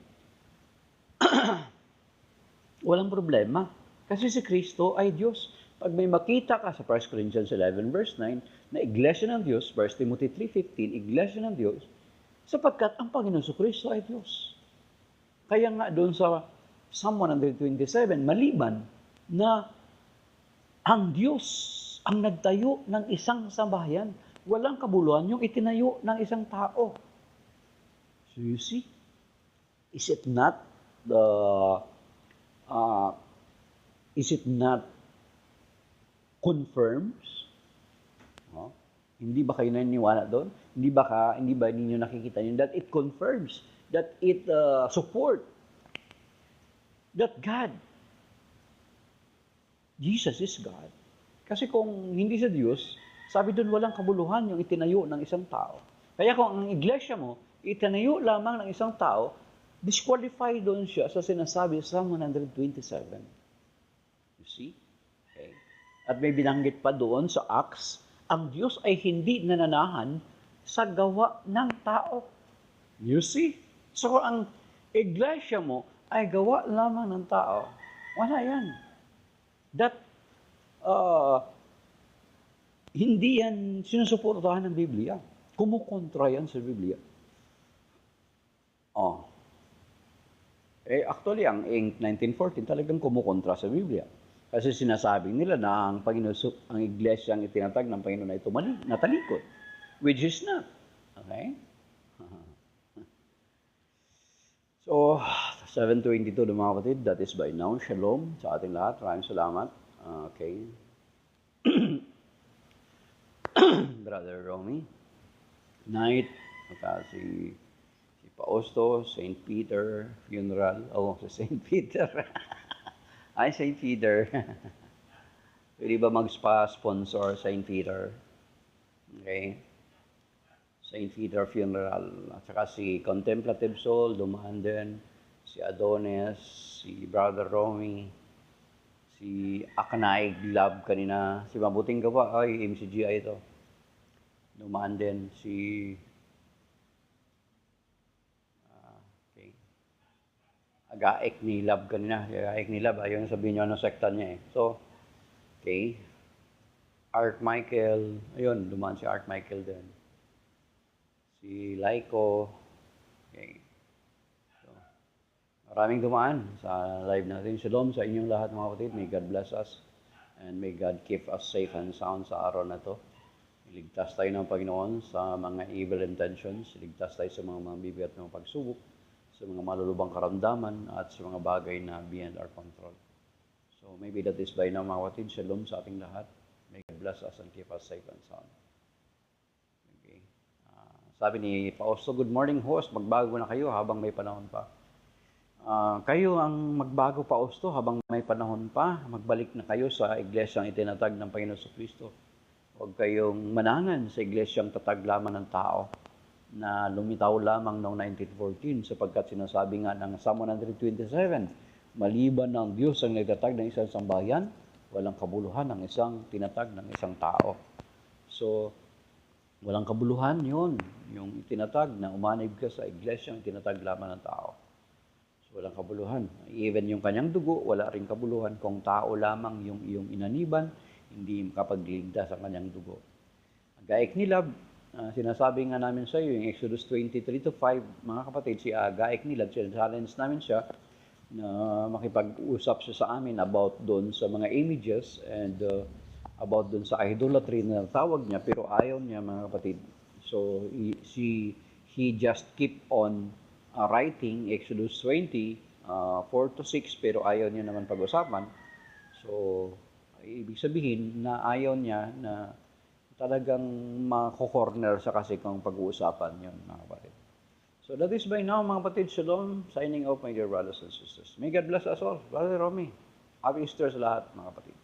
walang problema. Kasi si Kristo ay Diyos. Pag may makita ka sa 1 Corinthians 11 verse 9 na iglesia ng Diyos, 1 Timothy 3:15, iglesia ng Diyos, sapagkat ang Panginoon Kristo ay Diyos. Kaya nga doon sa Psalm 127, maliban na ang Diyos ang nagtayo ng isang sambahayan, walang kabuluhan yung itinayo ng isang tao. So you see, is it not confirms? Hindi ba kayo naniniwala doon? Hindi ba ninyo nakikita yun? That it confirms, that it support that God, Jesus is God. Kasi kung hindi sa Diyos, sabi doon walang kabuluhan yung itinayo ng isang tao. Kaya kung ang iglesia mo, itinayo lamang ng isang tao, disqualify doon siya sa sinasabi sa Psalm 127. You see? Okay. At may binanggit pa doon sa Acts, ang Diyos ay hindi nananahan sa gawa ng tao. You see? So ang iglesia mo ay gawa lamang ng tao. Wala yan. That, hindi yan sinusuportahan ng Biblia. Kumukontra yan sa Biblia. Actually, ang 1914 talagang kumukontra sa Biblia. Kasi sinasabi nila na ang iglesia ang itinatag ng Panginoon na ito natalikod. Which is not. Okay? So, 7:22 ng mga kapatid, that is by now. Shalom sa ating lahat. Maraming salamat. Okay. Brother Romy. Night. Si Pausto, St. Peter Funeral. Oh, sa St. Peter. Ay, St. Peter. Pwede ba mag-spa-sponsor St. Peter? Okay. St. Peter Funeral. At saka si Contemplative Soul, dumaan din. Si Adonis, si Brother Romy, si Aknaig Love kanina. Si Mabuting Gawa, ay, MCGI ito. Dumaan din si okay. Agaek ni Love kanina. Si Agaek ni Love, ayaw sabihin nyo ano sekta niya eh. So, okay. Archmichael, ayun, dumaan si Archmichael din. Si Laiko, okay. So, maraming dumaan sa live natin. Shalom sa inyong lahat mga kapatid. May God bless us and may God keep us safe and sound sa araw na to. Iligtas tayo ng Panginoon sa mga evil intentions. Iligtas tayo sa mga mabibigat ng pagsubok, sa mga malulubang karamdaman, at sa mga bagay na beyond our control. So maybe that is by now mga kapatid. Shalom sa ating lahat. May God bless us and keep us safe and sound. Okay. Sabi ni Pausto, good morning host, magbago na kayo habang may panahon pa. Kayo ang magbago Pausto habang may panahon pa. Magbalik na kayo sa iglesyang itinatag ng Panginoon sa Kristo. Huwag kayong manangan sa iglesyang tatag lamang ng tao na lumitaw lamang noong 1914 sapagkat sinasabi nga ng Psalm 127, maliban ng Diyos ang nagtatag ng isang sambayan, walang kabuluhan ng isang tinatag ng isang tao. So, walang kabuluhan yun, yung itinatag na umanib ka sa iglesyang itinatag lamang ng tao. So, walang kabuluhan. Even yung kanyang dugo, wala rin kabuluhan kung tao lamang yung iyong inaniban, hindi makapagligtas ang kanyang dugo. Agaek ni Love, sinasabi nga namin sa iyo, yung Exodus 23:5, mga kapatid, si Agaek ni Love, challenge namin siya na makipag-usap siya sa amin about doon sa mga images and about doon sa idolatry na tawag niya, pero ayaw niya mga kapatid. So, he just keep on writing Exodus 20, 4-6, pero ayaw niya naman pag-usapan. So, ibig sabihin na ayaw niya na talagang mako-corner sa kasi kung pag-uusapan yun, mga kapatid. So that is by now, mga kapatid. Shalom. Signing off, my dear brothers and sisters. May God bless us all. Brother Romy, happy Easter sa lahat, mga kapatid.